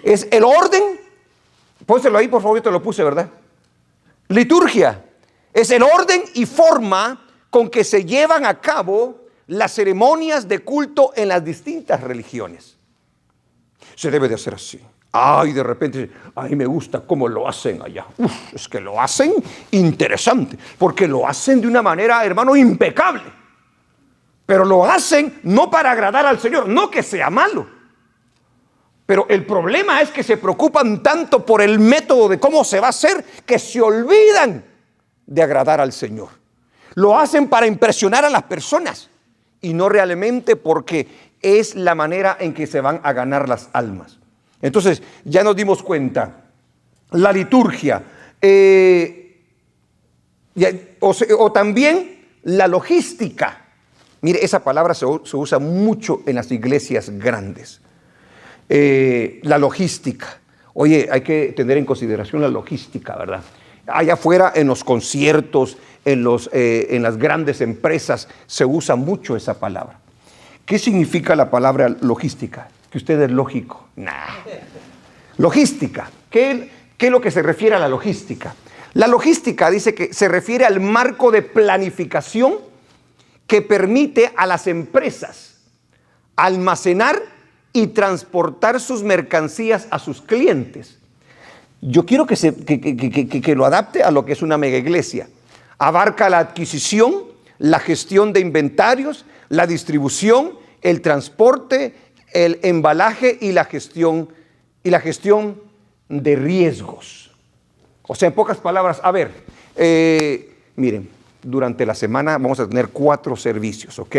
Speaker 1: Es el orden. Pónselo ahí, por favor, yo te lo puse, ¿verdad? Liturgia es el orden y forma con que se llevan a cabo las ceremonias de culto en las distintas religiones. Se debe de hacer así. De repente, me gusta cómo lo hacen allá. Es que lo hacen interesante, porque lo hacen de una manera, hermano, impecable. Pero lo hacen no para agradar al Señor, no que sea malo. Pero el problema es que se preocupan tanto por el método de cómo se va a hacer que se olvidan de agradar al Señor. Lo hacen para impresionar a las personas y no realmente porque es la manera en que se van a ganar las almas. Entonces ya nos dimos cuenta, la liturgia o también la logística. Mire, esa palabra se usa mucho en las iglesias grandes. La logística. Oye, hay que tener en consideración la logística, ¿verdad? Allá afuera en los conciertos, en las grandes empresas, se usa mucho esa palabra. ¿Qué significa la palabra logística? Que usted es lógico. Logística. ¿Qué es lo que se refiere a la logística? La logística dice que se refiere al marco de planificación que permite a las empresas almacenar y transportar sus mercancías a sus clientes. Yo quiero que lo adapte a lo que es una mega iglesia. Abarca la adquisición, la gestión de inventarios, la distribución, el transporte, el embalaje y la gestión de riesgos. O sea, en pocas palabras, miren, durante la semana vamos a tener 4 servicios, ¿ok?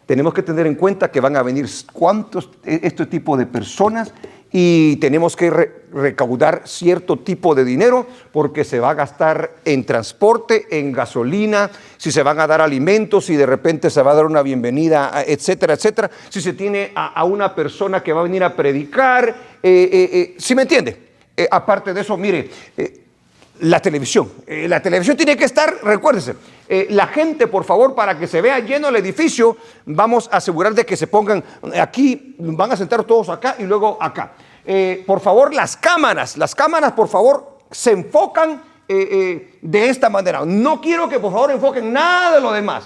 Speaker 1: Tenemos que tener en cuenta que van a venir este tipo de personas y tenemos que recaudar cierto tipo de dinero porque se va a gastar en transporte, en gasolina, si se van a dar alimentos, si de repente se va a dar una bienvenida, etcétera, etcétera. Si se tiene a una persona que va a venir a predicar, ¿sí me entiende? Aparte de eso, mire, La televisión. La televisión tiene que estar, recuérdese, la gente, por favor, para que se vea lleno el edificio, vamos a asegurar de que se pongan aquí, van a sentar todos acá y luego acá. Por favor, las cámaras, por favor, se enfocan de esta manera. No quiero que, por favor, enfoquen nada de lo demás.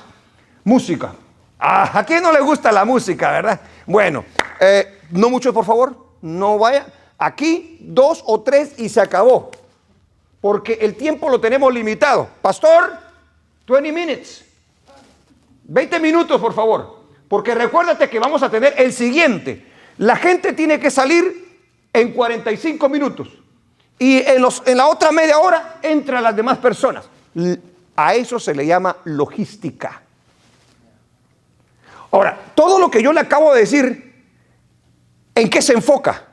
Speaker 1: Música. ¿A quién no le gusta la música, verdad? Bueno, no mucho, por favor, no vaya. Aquí 2 o 3 y se acabó. Porque el tiempo lo tenemos limitado. Pastor, 20 minutes. 20 minutos, por favor. Porque recuérdate que vamos a tener el siguiente. La gente tiene que salir en 45 minutos. Y en la otra media hora entran las demás personas. A eso se le llama logística. Ahora, todo lo que yo le acabo de decir, ¿en qué se enfoca?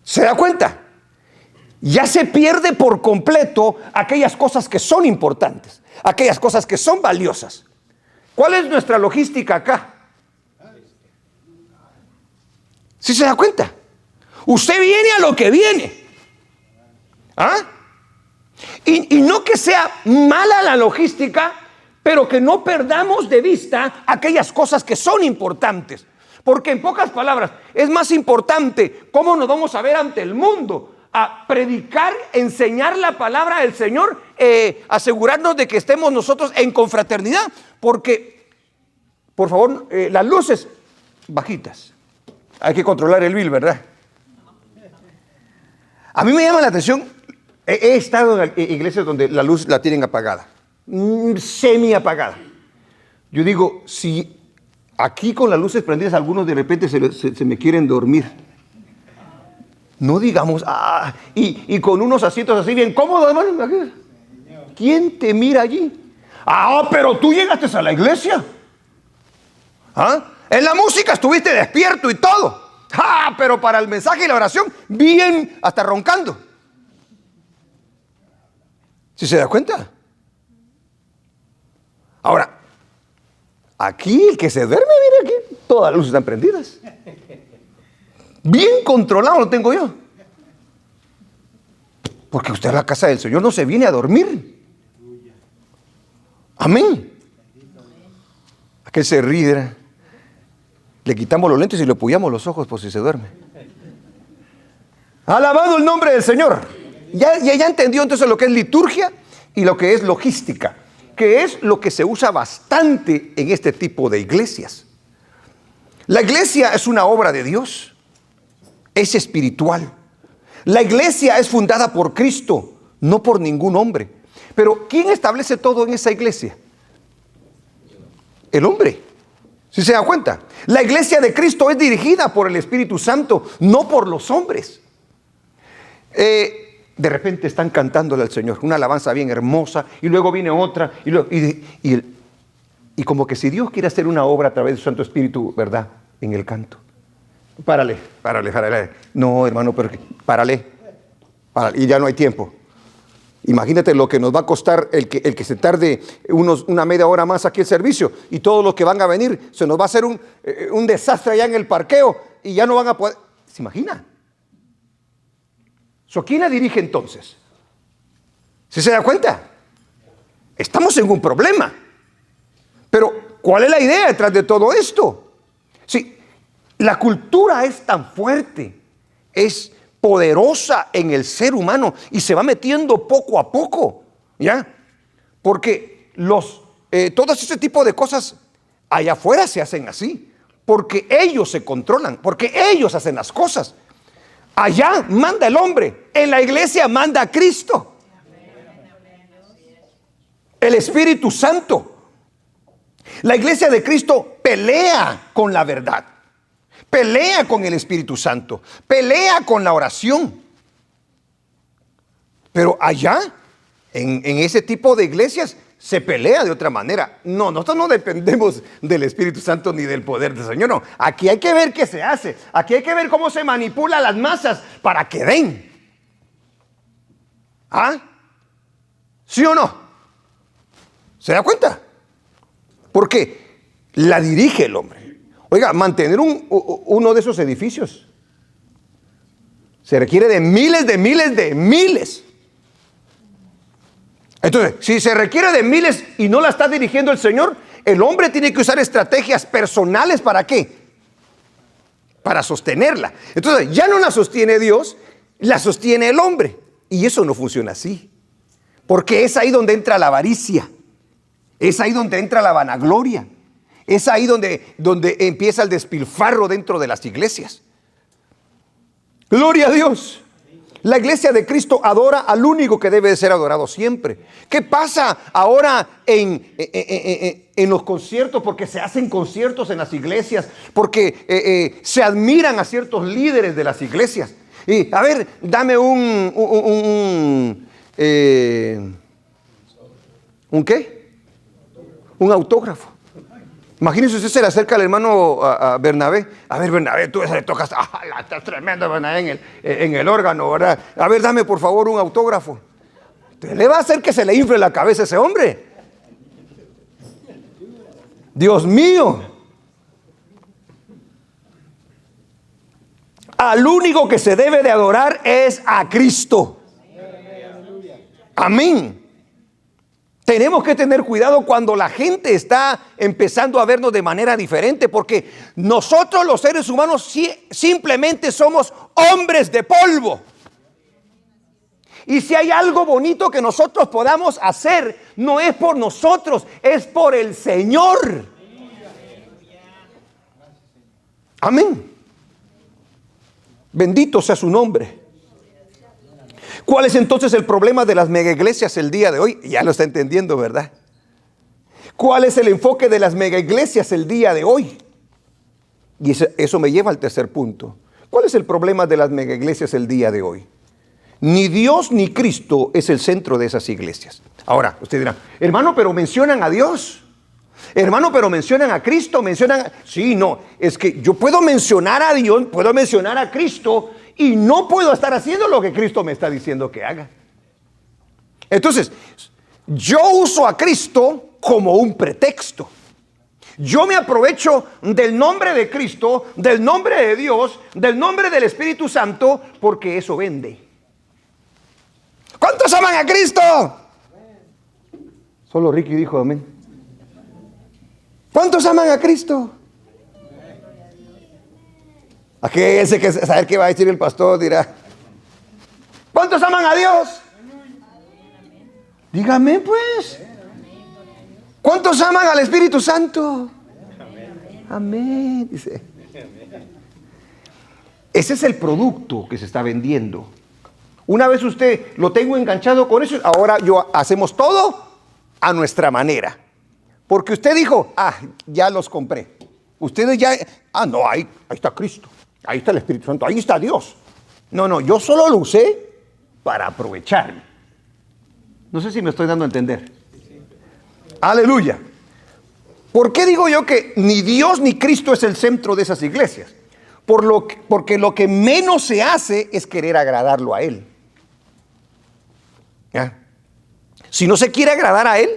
Speaker 1: ¿Se da cuenta? Ya se pierde por completo aquellas cosas que son importantes, aquellas cosas que son valiosas. ¿Cuál es nuestra logística acá? ¿Sí se da cuenta? Usted viene a lo que viene. ¿Ah? Y no que sea mala la logística, pero que no perdamos de vista aquellas cosas que son importantes. Porque en pocas palabras, es más importante cómo nos vamos a ver ante el mundo, a predicar, enseñar la palabra del Señor, asegurarnos de que estemos nosotros en confraternidad. Porque, por favor, las luces bajitas. Hay que controlar el bill, ¿verdad? A mí me llama la atención, he estado en iglesias donde la luz la tienen apagada, semi apagada. Yo digo, si aquí con las luces prendidas algunos de repente se me quieren dormir, no digamos, y con unos asientos así bien cómodos, hermano, ¿quién te mira allí? Pero tú llegaste a la iglesia. En la música estuviste despierto y todo. Pero para el mensaje y la oración, bien, hasta roncando. ¿Sí se da cuenta? Ahora, aquí el que se duerme, mira aquí, todas las luces están prendidas. Bien controlado lo tengo yo. Porque usted a la casa del Señor no se viene a dormir. Amén. Aquel se ríe. Le quitamos los lentes y le puyamos los ojos por si se duerme. Alabado el nombre del Señor. Ya entendió entonces lo que es liturgia y lo que es logística, que es lo que se usa bastante en este tipo de iglesias. La iglesia es una obra de Dios, es espiritual. La iglesia es fundada por Cristo, no por ningún hombre. Pero ¿quién establece todo en esa iglesia? El hombre. ¿Sí se da cuenta? La iglesia de Cristo es dirigida por el Espíritu Santo, no por los hombres. De repente están cantándole al Señor una alabanza bien hermosa y luego viene otra y como que si Dios quiere hacer una obra a través de su Santo Espíritu, ¿verdad? En el canto. Párale. No, hermano, pero párale. Y ya no hay tiempo. Imagínate lo que nos va a costar el que se tarde una media hora más aquí el servicio y todos los que van a venir, se nos va a hacer un desastre allá en el parqueo y ya no van a poder. ¿Se imagina? ¿Quién la dirige entonces? ¿Sí se da cuenta? Estamos en un problema. Pero, ¿cuál es la idea detrás de todo esto? Sí, la cultura es tan fuerte, es poderosa en el ser humano y se va metiendo poco a poco, ¿ya? Porque todo ese tipo de cosas allá afuera se hacen así, porque ellos se controlan, porque ellos hacen las cosas. Allá manda el hombre, en la iglesia manda a Cristo, el Espíritu Santo. La iglesia de Cristo pelea con la verdad. Pelea con el Espíritu Santo, pelea con la oración. Pero allá, en ese tipo de iglesias, se pelea de otra manera. No, nosotros no dependemos del Espíritu Santo ni del poder del Señor, no. Aquí hay que ver qué se hace. Aquí hay que ver cómo se manipula las masas para que den. ¿Sí o no? ¿Se da cuenta? Porque la dirige el hombre. Oiga, mantener uno de esos edificios Se requiere de miles, de miles, de miles. Entonces, si se requiere de miles y no la está dirigiendo el Señor, el hombre tiene que usar estrategias personales. ¿Para qué? Para sostenerla. Entonces, ya no la sostiene Dios, la sostiene el hombre. Y eso no funciona así. Porque es ahí donde entra la avaricia. Es ahí donde entra la vanagloria. Es ahí donde empieza el despilfarro dentro de las iglesias. Gloria a Dios. La iglesia de Cristo adora al único que debe de ser adorado siempre. ¿Qué pasa ahora en los conciertos? Porque se hacen conciertos en las iglesias, porque se admiran a ciertos líderes de las iglesias. Y a ver, dame ¿un qué? Un autógrafo. Imagínense, usted se le acerca al hermano a Bernabé. A ver, Bernabé, tú le tocas. Estás tremendo, Bernabé, en el órgano, ¿verdad? A ver, dame por favor un autógrafo. Usted le va a hacer que se le infle la cabeza a ese hombre. Dios mío. Al único que se debe de adorar es a Cristo. Amén. Tenemos que tener cuidado cuando la gente está empezando a vernos de manera diferente, porque nosotros los seres humanos simplemente somos hombres de polvo. Y si hay algo bonito que nosotros podamos hacer, no es por nosotros, es por el Señor. Amén. Bendito sea su nombre. ¿Cuál es entonces el problema de las megaiglesias el día de hoy? Ya lo está entendiendo, ¿verdad? ¿Cuál es el enfoque de las megaiglesias el día de hoy? Y eso me lleva al tercer punto. ¿Cuál es el problema de las megaiglesias el día de hoy? Ni Dios ni Cristo es el centro de esas iglesias. Ahora, usted dirá, hermano, pero mencionan a Dios. Hermano, pero mencionan a Cristo, Sí, no, es que yo puedo mencionar a Dios, puedo mencionar a Cristo, y no puedo estar haciendo lo que Cristo me está diciendo que haga. Entonces, yo uso a Cristo como un pretexto. Yo me aprovecho del nombre de Cristo, del nombre de Dios, del nombre del Espíritu Santo, porque eso vende. ¿Cuántos aman a Cristo? Solo Ricky dijo amén. ¿Cuántos aman a Cristo? Aquel que saber qué va a decir el pastor dirá, ¿cuántos aman a Dios? Dígame pues. ¿Cuántos aman al Espíritu Santo? Amén, dice. Ese es el producto que se está vendiendo. Una vez usted lo tengo enganchado con eso, ahora hacemos todo a nuestra manera. Porque usted dijo, ya los compré. Ustedes ya, no, ahí está Cristo. Ahí está el Espíritu Santo, ahí está Dios. No, yo solo lo usé para aprovecharme. No sé si me estoy dando a entender. Aleluya. ¿Por qué digo yo que ni Dios ni Cristo es el centro de esas iglesias? Porque lo que menos se hace es querer agradarlo a Él. ¿Ya? Si no se quiere agradar a Él,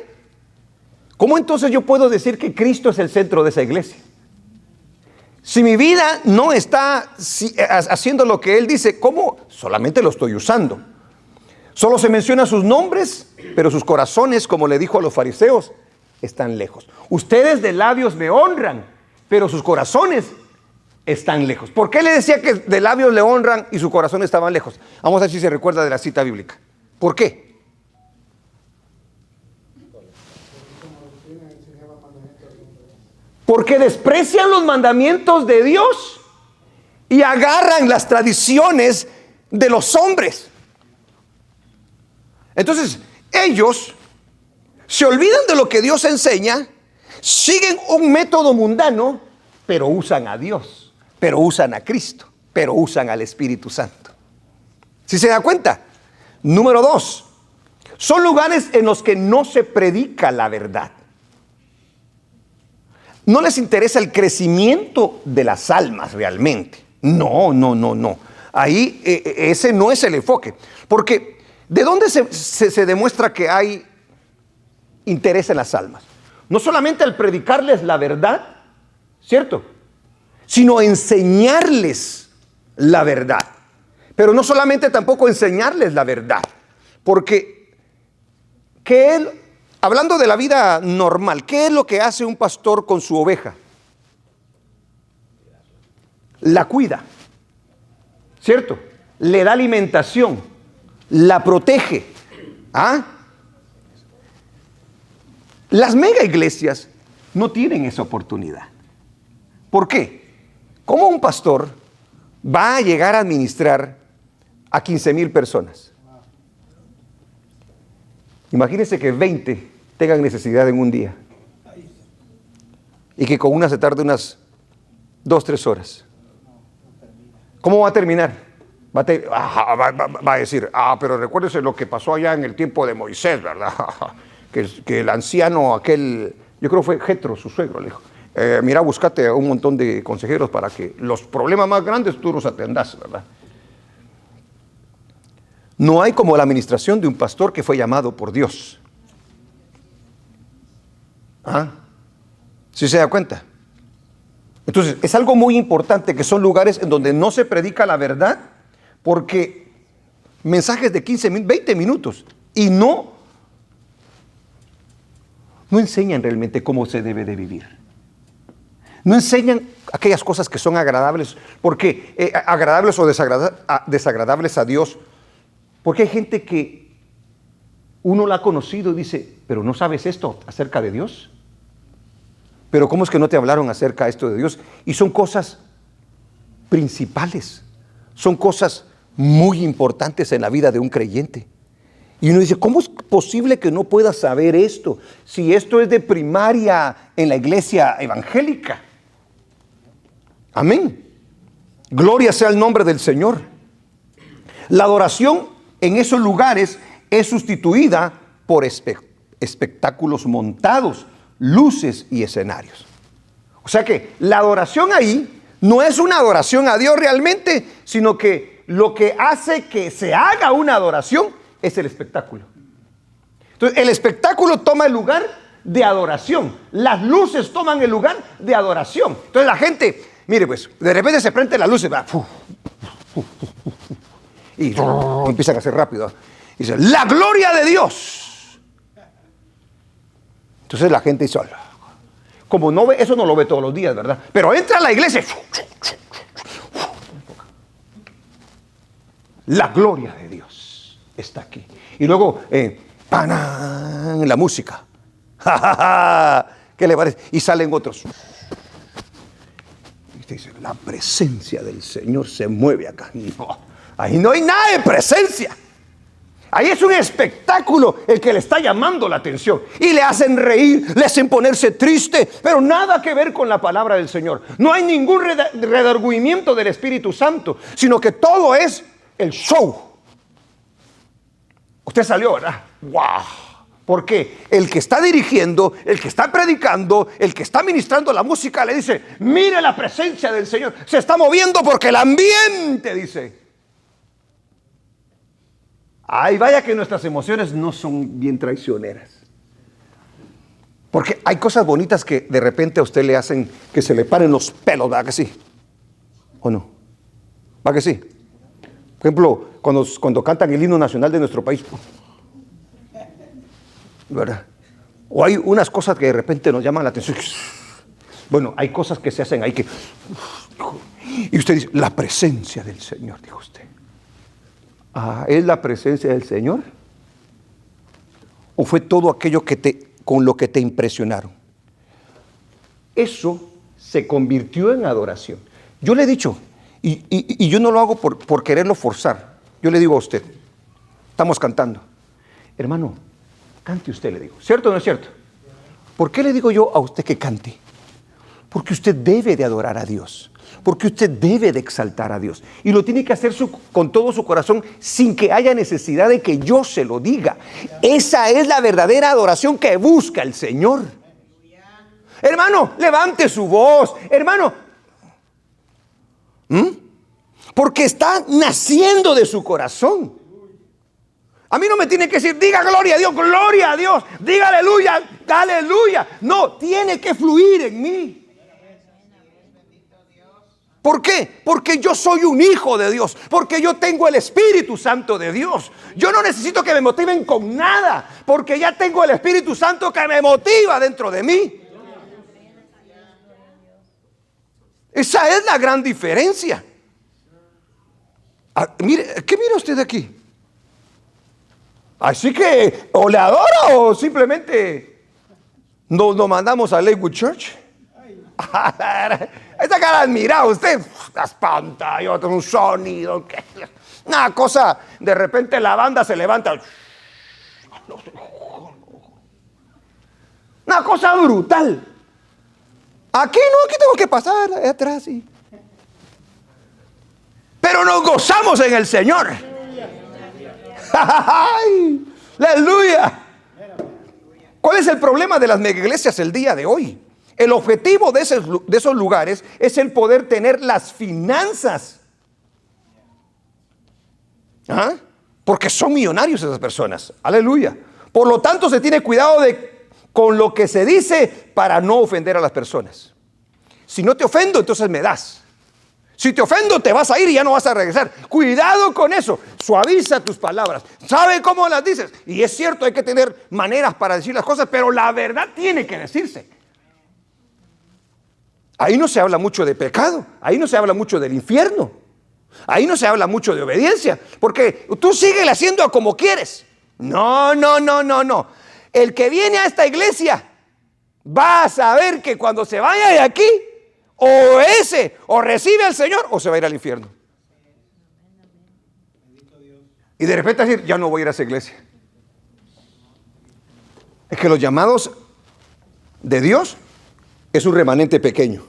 Speaker 1: ¿cómo entonces yo puedo decir que Cristo es el centro de esa iglesia? Si mi vida no está haciendo lo que Él dice, ¿cómo? Solamente lo estoy usando. Solo se menciona sus nombres, pero sus corazones, como le dijo a los fariseos, están lejos. Ustedes de labios me honran, pero sus corazones están lejos. ¿Por qué le decía que de labios le honran y su corazón estaban lejos? Vamos a ver si se recuerda de la cita bíblica. ¿Por qué? Porque desprecian los mandamientos de Dios y agarran las tradiciones de los hombres. Entonces, ellos se olvidan de lo que Dios enseña, siguen un método mundano, pero usan a Dios, pero usan a Cristo, pero usan al Espíritu Santo. ¿Sí se da cuenta? Número 2, son lugares en los que no se predica la verdad. No les interesa el crecimiento de las almas realmente. No. Ahí ese no es el enfoque. Porque ¿de dónde se demuestra que hay interés en las almas? No solamente al predicarles la verdad, ¿cierto? Sino enseñarles la verdad. Pero no solamente tampoco enseñarles la verdad, porque hablando de la vida normal, ¿qué es lo que hace un pastor con su oveja? La cuida, ¿cierto? Le da alimentación, la protege. ¿Ah? Las mega iglesias no tienen esa oportunidad. ¿Por qué? ¿Cómo un pastor va a llegar a administrar a 15,000 personas? Imagínense que 20 tengan necesidad en un día y que con una se tarde unas 2-3 horas. ¿Cómo va a terminar? Va a decir, pero recuérdese lo que pasó allá en el tiempo de Moisés, ¿verdad? que el anciano aquel, yo creo que fue Jetro, su suegro, le dijo, mira, búscate a un montón de consejeros para que los problemas más grandes tú los atendas, ¿verdad? No hay como la administración de un pastor que fue llamado por Dios. ¿Ah? ¿Sí se da cuenta? Entonces, es algo muy importante que son lugares en donde no se predica la verdad, porque mensajes de 15, 20 minutos y no enseñan realmente cómo se debe de vivir. No enseñan aquellas cosas que son agradables, porque agradables o desagradables a Dios, porque hay gente que uno la ha conocido y dice, pero ¿no sabes esto acerca de Dios? Pero ¿cómo es que no te hablaron acerca de esto de Dios? Y son cosas principales, son cosas muy importantes en la vida de un creyente. Y uno dice, ¿cómo es posible que no pueda saber esto? Si esto es de primaria en la iglesia evangélica. Amén. Gloria sea el nombre del Señor. La adoración en esos lugares es sustituida por espectáculos montados, luces y escenarios. O sea que la adoración ahí no es una adoración a Dios realmente, sino que lo que hace que se haga una adoración es el espectáculo. Entonces, el espectáculo toma el lugar de adoración. Las luces toman el lugar de adoración. Entonces, la gente, mire pues, de repente se prende la luz y empiezan a hacer rápido. Y dice, la gloria de Dios. Entonces, la gente dice, como no ve, eso no lo ve todos los días, ¿verdad? Pero entra a la iglesia. La gloria de Dios está aquí. Y luego, la música. ¿Qué le parece? Y salen otros. Y usted dice, la presencia del Señor se mueve acá. No, ahí no hay nada de presencia. Ahí es un espectáculo el que le está llamando la atención. Y le hacen reír, le hacen ponerse triste, pero nada que ver con la palabra del Señor. No hay ningún redargüimiento del Espíritu Santo, sino que todo es el show. Usted salió, ¿verdad? ¡Wow! Porque el que está dirigiendo, el que está predicando, el que está ministrando la música le dice, mire la presencia del Señor, se está moviendo porque el ambiente dice. Ay, vaya que nuestras emociones no son bien traicioneras. Porque hay cosas bonitas que de repente a usted le hacen que se le paren los pelos, ¿verdad que sí? ¿O no? ¿Va que sí? Por ejemplo, cuando cantan el himno nacional de nuestro país, ¿verdad? O hay unas cosas que de repente nos llaman la atención. Bueno, hay cosas que se hacen ahí que... Y usted dice, la presencia del Señor, dijo usted. ¿Es la presencia del Señor? ¿O fue todo aquello con lo que te impresionaron? Eso se convirtió en adoración. Yo le he dicho, y yo no lo hago por quererlo forzar. Yo le digo a usted, estamos cantando. Hermano, cante usted, le digo. ¿Cierto o no es cierto? ¿Por qué le digo yo a usted que cante? Porque usted debe de adorar a Dios. Porque usted debe de exaltar a Dios. Y lo tiene que hacer con todo su corazón sin que haya necesidad de que yo se lo diga. Esa es la verdadera adoración que busca el Señor. Hermano, levante su voz. Hermano. Porque está naciendo de su corazón. A mí no me tiene que decir, diga gloria a Dios, diga aleluya, aleluya. No, tiene que fluir en mí. ¿Por qué? Porque yo soy un hijo de Dios, porque yo tengo el Espíritu Santo de Dios. Yo no necesito que me motiven con nada, porque ya tengo el Espíritu Santo que me motiva dentro de mí. Esa es la gran diferencia. Mire, ¿qué mira usted aquí? Así que o le adora o simplemente nos mandamos a Lakewood Church. Esa cara mira usted, las pantallas, un sonido, una cosa, de repente la banda se levanta. Una cosa brutal. Aquí no, aquí tengo que pasar atrás, sí. Pero nos gozamos en el Señor. Aleluya. ¿Cuál es el problema de las megaiglesias el día de hoy? El objetivo de esos lugares es el poder tener las finanzas. Porque son millonarios esas personas. Aleluya. Por lo tanto, se tiene cuidado con lo que se dice para no ofender a las personas. Si no te ofendo, entonces me das. Si te ofendo, te vas a ir y ya no vas a regresar. Cuidado con eso. Suaviza tus palabras. ¿Sabe cómo las dices? Y es cierto, hay que tener maneras para decir las cosas, pero la verdad tiene que decirse. Ahí no se habla mucho de pecado. Ahí no se habla mucho del infierno. Ahí no se habla mucho de obediencia. Porque tú síguele haciendo como quieres. No. El que viene a esta iglesia va a saber que cuando se vaya de aquí, o recibe al Señor o se va a ir al infierno. Y de repente decir, ya no voy a ir a esa iglesia. Es que los llamados de Dios es un remanente pequeño.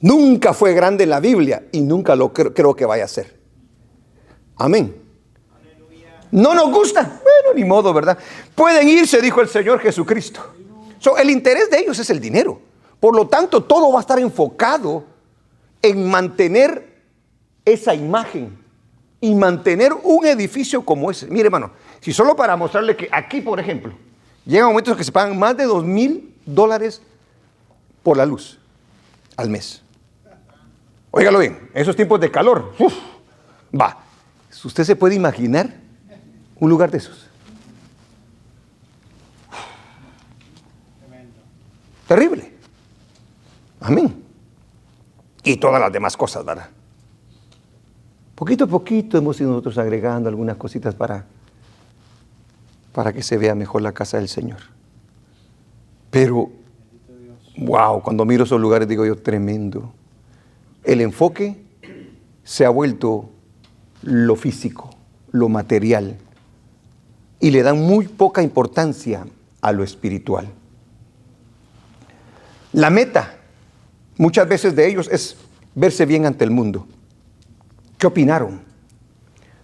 Speaker 1: Nunca fue grande en la Biblia y nunca lo creo que vaya a ser. Amén. No nos gusta, bueno, ni modo, ¿verdad? Pueden irse, dijo el Señor Jesucristo. El interés de ellos es el dinero. Por lo tanto, todo va a estar enfocado en mantener esa imagen y mantener un edificio como ese. Mire, hermano, si solo para mostrarle que aquí, por ejemplo, llegan momentos que se pagan más de $2,000 por la luz al mes. Óigalo bien, esos tiempos de calor, ¿usted se puede imaginar un lugar de esos? Terrible. Amén. Y todas las demás cosas, ¿verdad? Poquito a poquito hemos ido nosotros agregando algunas cositas para que se vea mejor la casa del Señor. Pero, wow, cuando miro esos lugares digo yo, tremendo. El enfoque se ha vuelto lo físico, lo material, y le dan muy poca importancia a lo espiritual. La meta, muchas veces de ellos, es verse bien ante el mundo. ¿Qué opinaron?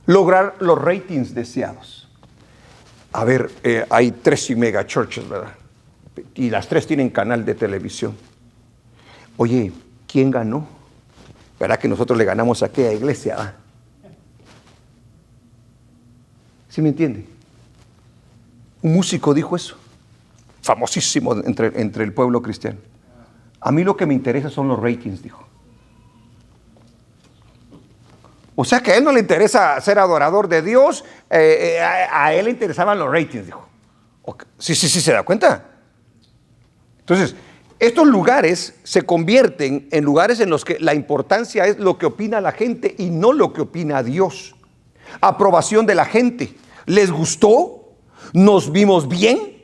Speaker 1: Lograr los ratings deseados. A ver, hay 3 mega churches, ¿verdad? Y las 3 tienen canal de televisión. Oye, ¿quién ganó? ¿Verdad que nosotros le ganamos a aquella iglesia? ¿Sí me entiende? Un músico dijo eso, famosísimo entre el pueblo cristiano. A mí lo que me interesa son los ratings, dijo. O sea que a él no le interesa ser adorador de Dios, a él le interesaban los ratings, dijo. Sí, ¿se da cuenta? Entonces, estos lugares se convierten en lugares en los que la importancia es lo que opina la gente y no lo que opina Dios. Aprobación de la gente. ¿Les gustó? ¿Nos vimos bien?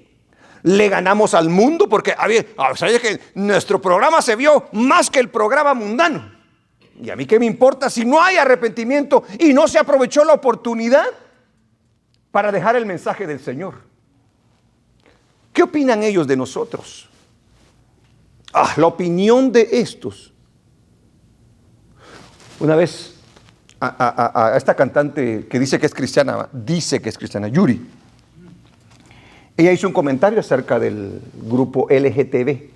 Speaker 1: ¿Le ganamos al mundo? Porque ¿sabes que nuestro programa se vio más que el programa mundano? ¿Y a mí qué me importa si no hay arrepentimiento y no se aprovechó la oportunidad para dejar el mensaje del Señor? ¿Qué opinan ellos de nosotros? La opinión de estos. Una vez a esta cantante que dice que es cristiana, Yuri, ella hizo un comentario acerca del grupo LGTB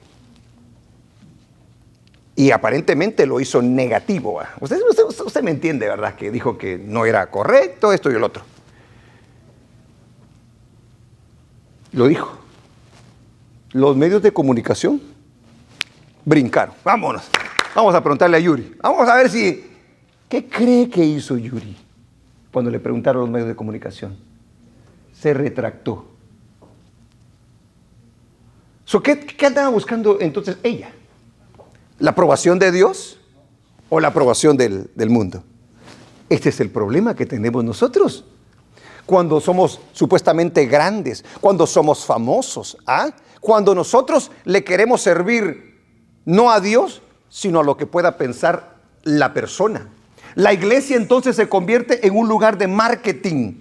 Speaker 1: y aparentemente lo hizo negativo. Usted me entiende, ¿verdad? Que dijo que no era correcto esto y el otro. Lo dijo. Los medios de comunicación brincaron. Vámonos. Vamos a preguntarle a Yuri. Vamos a ver ¿qué cree que hizo Yuri cuando le preguntaron los medios de comunicación? Se retractó. ¿Qué andaba buscando entonces ella? ¿La aprobación de Dios o la aprobación del mundo? Este es el problema que tenemos nosotros. Cuando somos supuestamente grandes, cuando somos famosos, cuando nosotros le queremos servir no a Dios, sino a lo que pueda pensar la persona. La iglesia entonces se convierte en un lugar de marketing.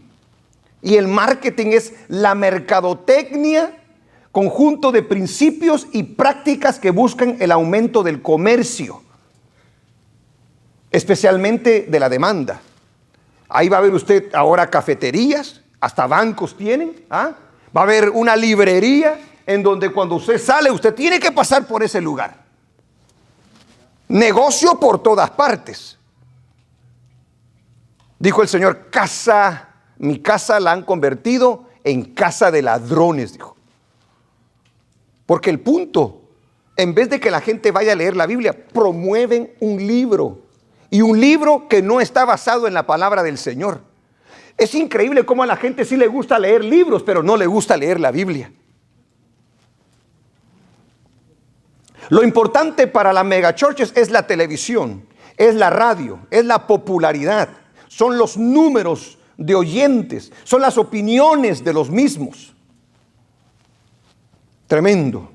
Speaker 1: Y el marketing es la mercadotecnia, conjunto de principios y prácticas que buscan el aumento del comercio, especialmente de la demanda. Ahí va a ver usted ahora cafeterías, hasta bancos tienen, va a haber una librería en donde cuando usted sale, usted tiene que pasar por ese lugar. Negocio por todas partes. Dijo el Señor, mi casa la han convertido en casa de ladrones, dijo. Porque el punto, en vez de que la gente vaya a leer la Biblia, promueven un libro. Y un libro que no está basado en la palabra del Señor. Es increíble cómo a la gente sí le gusta leer libros, pero no le gusta leer la Biblia. Lo importante para las megachurches es la televisión, es la radio, es la popularidad, son los números de oyentes, son las opiniones de los mismos. Tremendo.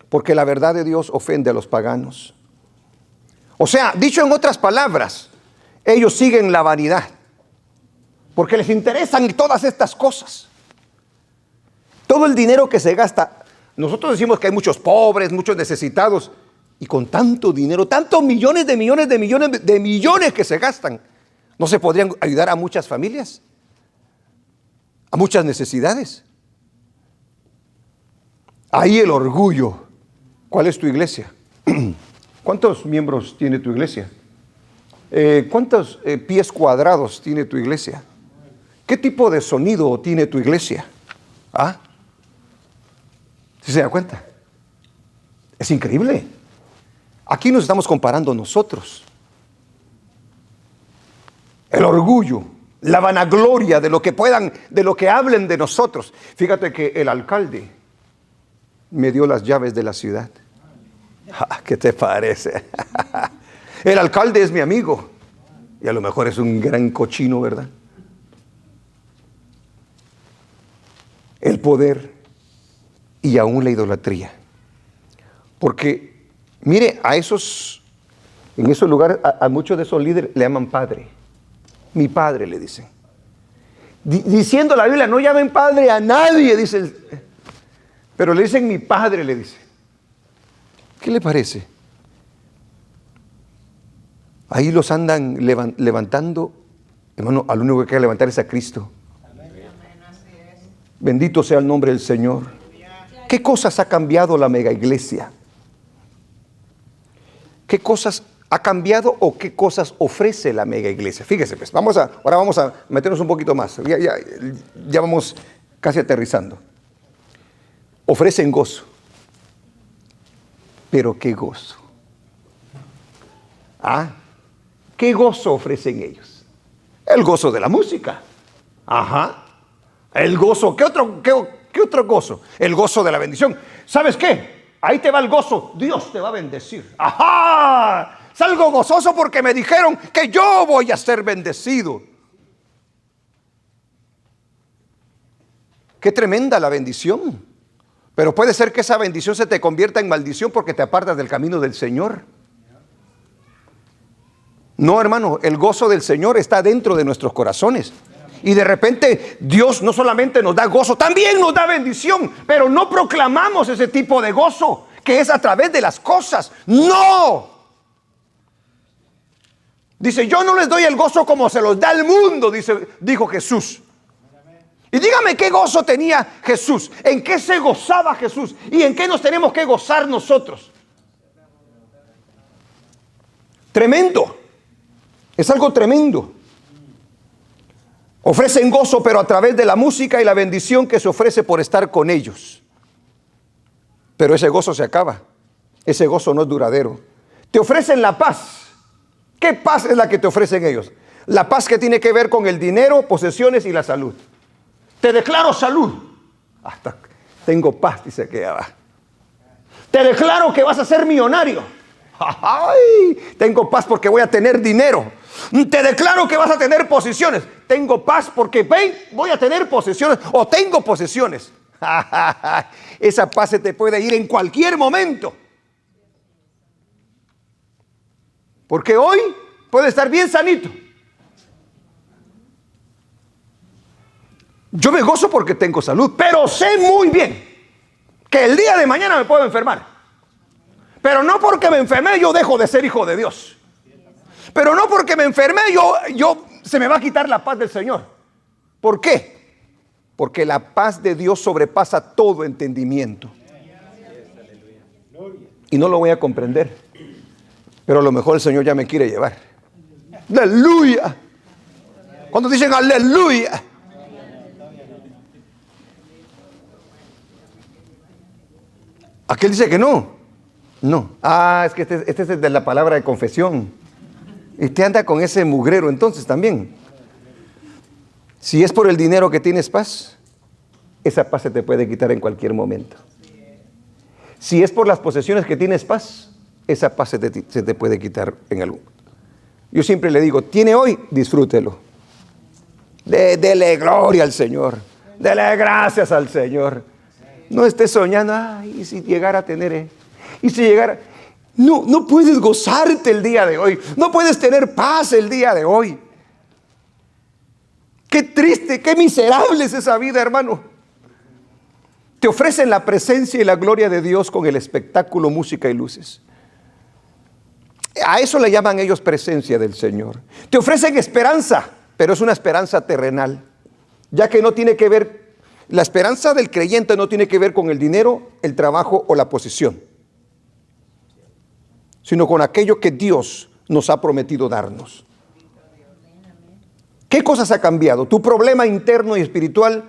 Speaker 1: Porque la verdad de Dios ofende a los paganos. O sea, dicho en otras palabras, ellos siguen la vanidad, porque les interesan todas estas cosas. Todo el dinero que se gasta, nosotros decimos que hay muchos pobres, muchos necesitados, y con tanto dinero, tantos millones de millones que se gastan, ¿no se podrían ayudar a muchas familias? A muchas necesidades. Ahí el orgullo. ¿Cuál es tu iglesia? ¿Cuántos miembros tiene tu iglesia? ¿Cuántos pies cuadrados tiene tu iglesia? ¿Qué tipo de sonido tiene tu iglesia? ¿Sí se da cuenta? Es increíble. Aquí nos estamos comparando nosotros. El orgullo, la vanagloria de lo que puedan, de lo que hablen de nosotros. Fíjate que el alcalde me dio las llaves de la ciudad. ¿Qué te parece? El alcalde es mi amigo. Y a lo mejor es un gran cochino, ¿verdad? El poder y aún la idolatría. Porque, mire, en esos lugares, a muchos de esos líderes le llaman padre. Mi padre, le dicen. Diciendo la Biblia, no llamen padre a nadie, dice. Pero le dicen mi padre, le dice. ¿Qué le parece? Ahí los andan levantando. Hermano, al único que hay que levantar es a Cristo. Bendito sea el nombre del Señor. ¿Qué cosas ha cambiado la mega iglesia? ¿Qué cosas ha cambiado o qué cosas ofrece la mega iglesia? Fíjese pues, ahora vamos a meternos un poquito más. Ya vamos casi aterrizando. Ofrecen gozo. Pero qué gozo. ¿Qué gozo ofrecen ellos? El gozo de la música. El gozo, ¿qué otro gozo? El gozo de la bendición. ¿Sabes qué? Ahí te va el gozo. Dios te va a bendecir. Salgo gozoso porque me dijeron que yo voy a ser bendecido. Qué tremenda la bendición. Pero puede ser que esa bendición se te convierta en maldición porque te apartas del camino del Señor. No, hermano, el gozo del Señor está dentro de nuestros corazones. Y de repente Dios no solamente nos da gozo, también nos da bendición. Pero no proclamamos ese tipo de gozo que es a través de las cosas. ¡No! Dice, yo no les doy el gozo como se los da el mundo, dijo Jesús. Y dígame qué gozo tenía Jesús, en qué se gozaba Jesús y en qué nos tenemos que gozar nosotros. Tremendo, es algo tremendo. Ofrecen gozo, pero a través de la música y la bendición que se ofrece por estar con ellos. Pero ese gozo se acaba, ese gozo no es duradero. Te ofrecen la paz. ¿Qué paz es la que te ofrecen ellos? La paz que tiene que ver con el dinero, posesiones y la salud. Te declaro salud. Hasta tengo paz, dice que ya va. Te declaro que vas a ser millonario. ¡Ay! Tengo paz porque voy a tener dinero. Te declaro que vas a tener posesiones. Tengo paz porque voy a tener posesiones o tengo posesiones. Esa paz se te puede ir en cualquier momento. Porque hoy puede estar bien sanito. Yo me gozo porque tengo salud, pero sé muy bien que el día de mañana me puedo enfermar. Pero no porque me enfermé yo dejo de ser hijo de Dios. Pero no porque me enfermé yo se me va a quitar la paz del Señor. ¿Por qué? Porque la paz de Dios sobrepasa todo entendimiento. Y no lo voy a comprender. Pero a lo mejor el Señor ya me quiere llevar. ¡Aleluya! Cuando dicen aleluya. Aquel dice que no. No. Es que este es de la palabra de confesión. Y usted anda con ese mugrero entonces también. Si es por el dinero que tienes paz, esa paz se te puede quitar en cualquier momento. Si es por las posesiones que tienes paz, esa paz se te puede quitar en algún. Yo siempre le digo, tiene hoy, disfrútelo. Dele gloria al Señor. Dele gracias al Señor. No estés soñando, y si llegara a tener, y si llegara. No puedes gozarte el día de hoy. No puedes tener paz el día de hoy. Qué triste, qué miserable es esa vida, hermano. Te ofrecen la presencia y la gloria de Dios con el espectáculo, música y luces. A eso le llaman ellos presencia del Señor. Te ofrecen esperanza, pero es una esperanza terrenal, ya que no tiene que ver, la esperanza del creyente no tiene que ver con el dinero, el trabajo o la posición, sino con aquello que Dios nos ha prometido darnos. ¿Qué cosas ha cambiado? Tu problema interno y espiritual,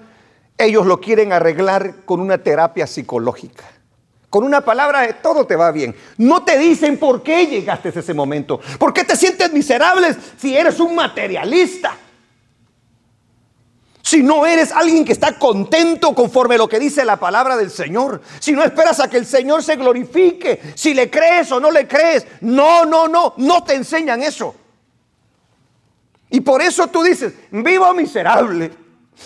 Speaker 1: ellos lo quieren arreglar con una terapia psicológica. Con una palabra de todo te va bien. No te dicen por qué llegaste a ese momento. ¿Por qué te sientes miserable si eres un materialista? Si no eres alguien que está contento conforme a lo que dice la palabra del Señor. Si no esperas a que el Señor se glorifique. Si le crees o no le crees. No te enseñan eso. Y por eso tú dices, vivo miserable.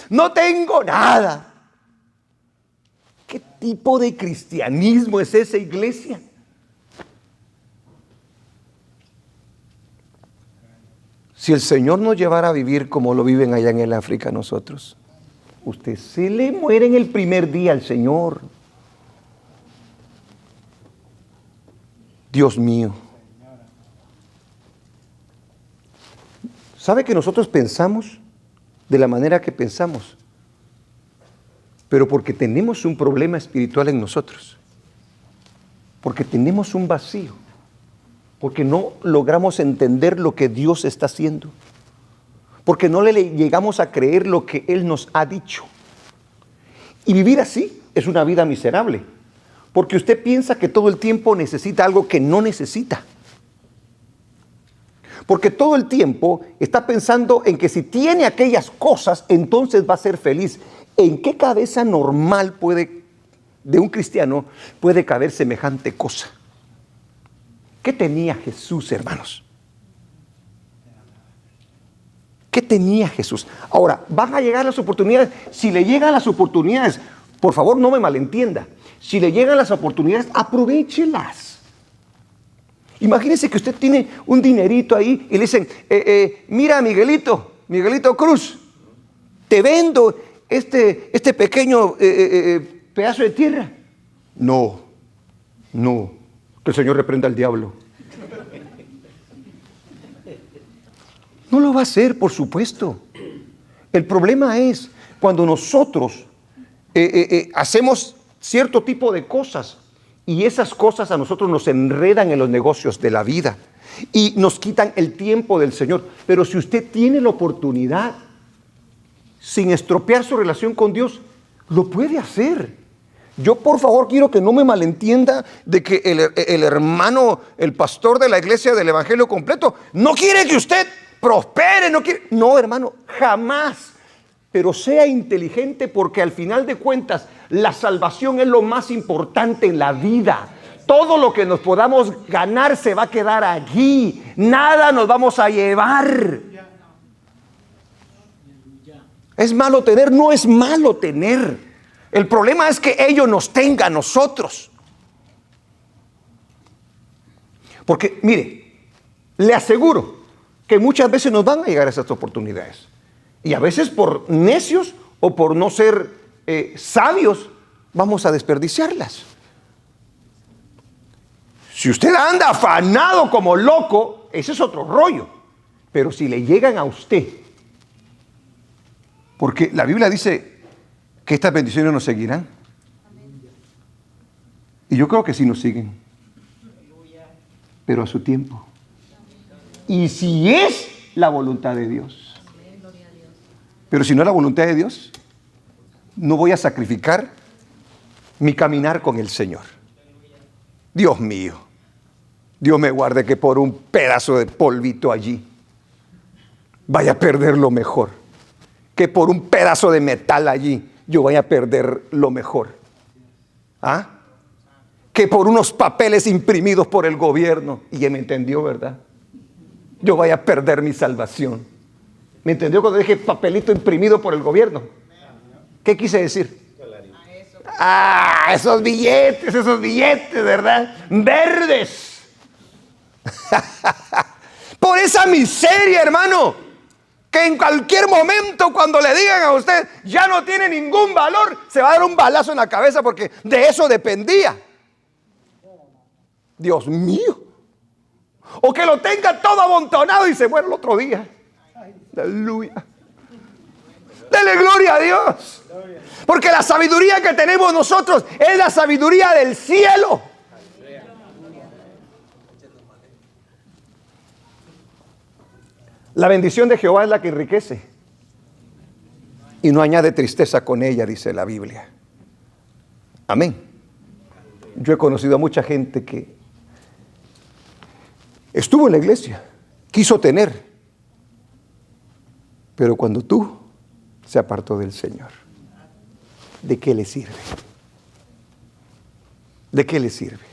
Speaker 1: No tengo nada. ¿Qué tipo de cristianismo es esa, iglesia? Si el Señor nos llevara a vivir como lo viven allá en el África nosotros, usted se le muere en el primer día al Señor. Dios mío. ¿Sabe que nosotros pensamos de la manera que pensamos? Pero porque tenemos un problema espiritual en nosotros. Porque tenemos un vacío. Porque no logramos entender lo que Dios está haciendo. Porque no le llegamos a creer lo que Él nos ha dicho. Y vivir así es una vida miserable. Porque usted piensa que todo el tiempo necesita algo que no necesita. Porque todo el tiempo está pensando en que si tiene aquellas cosas, entonces va a ser feliz. ¿En qué cabeza normal de un cristiano puede caber semejante cosa? ¿Qué tenía Jesús, hermanos? ¿Qué tenía Jesús? Ahora, van a llegar las oportunidades. Si le llegan las oportunidades, por favor no me malentienda. Si le llegan las oportunidades, aprovéchelas. Imagínese que usted tiene un dinerito ahí y le dicen, mira Miguelito Cruz, te vendo este pequeño pedazo de tierra. No, que el Señor reprenda al diablo. No lo va a hacer, por supuesto. El problema es cuando nosotros hacemos cierto tipo de cosas y esas cosas a nosotros nos enredan en los negocios de la vida y nos quitan el tiempo del Señor. Pero si usted tiene la oportunidad, sin estropear su relación con Dios, lo puede hacer. Yo por favor quiero que no me malentienda de que el hermano, el pastor de la iglesia del evangelio completo, no quiere que usted prospere, no quiere. No, hermano, jamás. Pero sea inteligente, porque al final de cuentas la salvación es lo más importante en la vida. Todo lo que nos podamos ganar se va a quedar allí. Nada nos vamos a llevar. ¿Es malo tener? No es malo tener. El problema es que ellos nos tengan a nosotros. Porque, mire, le aseguro que muchas veces nos van a llegar esas oportunidades. Y a veces por necios o por no ser sabios, vamos a desperdiciarlas. Si usted anda afanado como loco, ese es otro rollo. Pero si le llegan a usted, porque la Biblia dice que estas bendiciones nos seguirán. Y yo creo que sí nos siguen. Pero a su tiempo. Y si es la voluntad de Dios. Pero si no es la voluntad de Dios, no voy a sacrificar mi caminar con el Señor. Dios mío, Dios me guarde que por un pedazo de polvito allí vaya a perder lo mejor. Que por un pedazo de metal allí yo vaya a perder lo mejor. ¿Ah? Que por unos papeles imprimidos por el gobierno, y ya me entendió, ¿verdad? Yo vaya a perder mi salvación. ¿Me entendió cuando dije papelito imprimido por el gobierno? ¿Qué quise decir? Ah, esos billetes, ¿verdad? Verdes. Por esa miseria, hermano, que en cualquier momento cuando le digan a usted ya no tiene ningún valor, se va a dar un balazo en la cabeza, porque de eso dependía. Dios mío. O que lo tenga todo amontonado y se muere el otro día. Aleluya. Dele gloria a Dios. Porque la sabiduría que tenemos nosotros es la sabiduría del cielo. La bendición de Jehová es la que enriquece y no añade tristeza con ella, dice la Biblia. Amén. Yo he conocido a mucha gente que estuvo en la iglesia, quiso tener, pero cuando se apartó del Señor, ¿de qué le sirve? ¿De qué le sirve?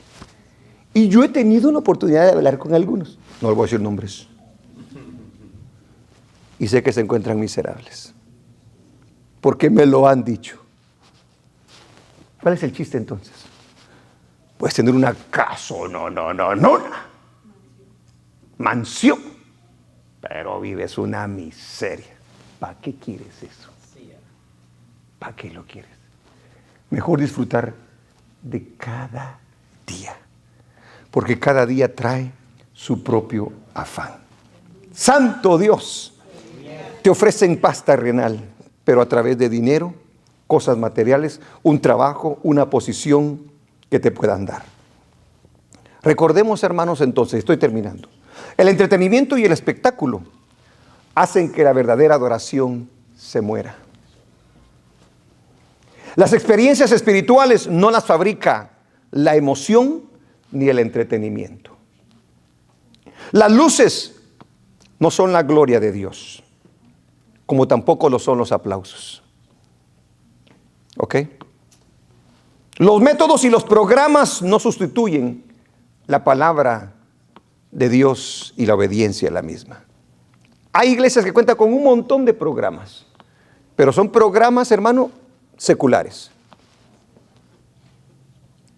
Speaker 1: Y yo he tenido la oportunidad de hablar con algunos, no les voy a decir nombres, y sé que se encuentran miserables, porque me lo han dicho. ¿Cuál es el chiste entonces? Puedes tener una casa, no, mansión, pero vives una miseria. ¿Para qué quieres eso? ¿Para qué lo quieres? Mejor disfrutar de cada día, porque cada día trae su propio afán. Santo Dios, te ofrecen paz terrenal, pero a través de dinero, cosas materiales, un trabajo, una posición que te puedan dar. Recordemos, hermanos, entonces, estoy terminando. El entretenimiento y el espectáculo hacen que la verdadera adoración se muera. Las experiencias espirituales no las fabrica la emoción ni el entretenimiento. Las luces no son la gloria de Dios, como tampoco lo son los aplausos. ¿Ok? Los métodos y los programas no sustituyen la palabra de Dios y la obediencia a la misma. Hay iglesias que cuentan con un montón de programas, pero son programas, hermano, seculares.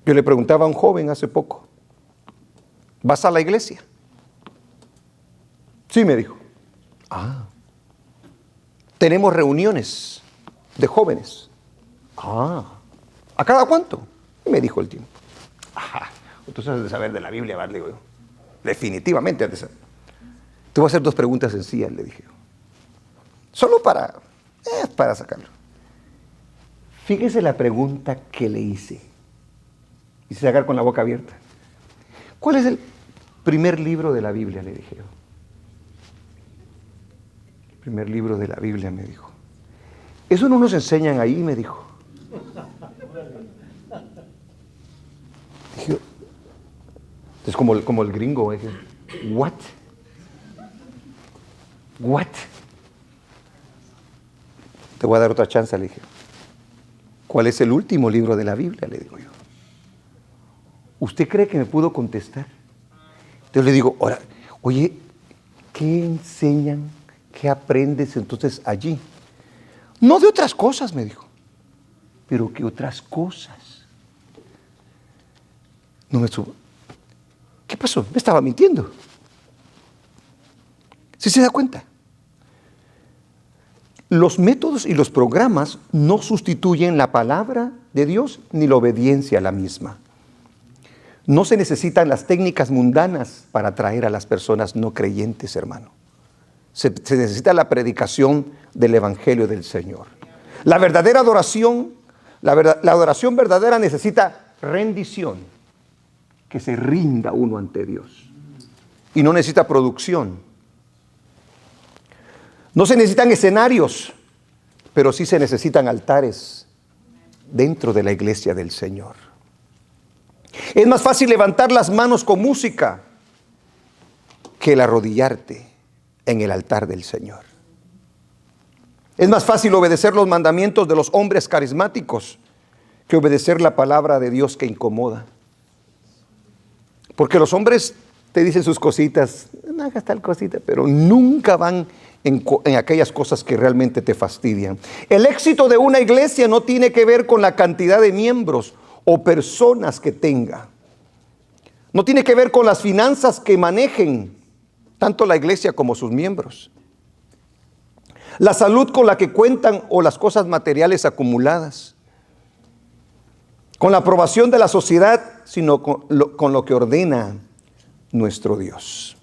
Speaker 1: Yo le preguntaba a un joven hace poco, ¿vas a la iglesia? Sí, me dijo. Tenemos reuniones de jóvenes. ¿A cada cuánto? Y me dijo el tiempo. Entonces has de saber de la Biblia, ¿verdad? Le digo yo. Definitivamente has de saber. Te voy a hacer 2 preguntas sencillas, le dije yo. Solo para sacarlo. Fíjese la pregunta que le hice. Hice sacar con la boca abierta. ¿Cuál es el primer libro de la Biblia? Le dije yo. El primer libro de la Biblia, me dijo. Eso no nos enseñan ahí, me dijo. Dije, es como el gringo. Dije, ¿what? ¿What? Te voy a dar otra chance, le dije. ¿Cuál es el último libro de la Biblia? Le digo yo. ¿Usted cree que me pudo contestar? Entonces le digo, ahora, oye, ¿qué enseñan? ¿Qué aprendes entonces allí? No de otras cosas, me dijo. ¿Pero qué otras cosas? No me subo. ¿Qué pasó? Me estaba mintiendo. ¿Sí se da cuenta? Los métodos y los programas no sustituyen la palabra de Dios ni la obediencia a la misma. No se necesitan las técnicas mundanas para atraer a las personas no creyentes, hermano. Se necesita la predicación del Evangelio del Señor. La verdadera adoración, la adoración verdadera necesita rendición, que se rinda uno ante Dios. Y no necesita producción. No se necesitan escenarios, pero sí se necesitan altares dentro de la iglesia del Señor. Es más fácil levantar las manos con música que el arrodillarte en el altar del Señor. Es más fácil obedecer los mandamientos de los hombres carismáticos que obedecer la palabra de Dios que incomoda. Porque los hombres te dicen sus cositas, no hagas tal cosita, pero nunca van en aquellas cosas que realmente te fastidian. El éxito de una iglesia no tiene que ver con la cantidad de miembros o personas que tenga. No tiene que ver con las finanzas que manejen tanto la iglesia como sus miembros. La salud con la que cuentan o las cosas materiales acumuladas. Con la aprobación de la sociedad, sino con lo que ordena nuestro Dios.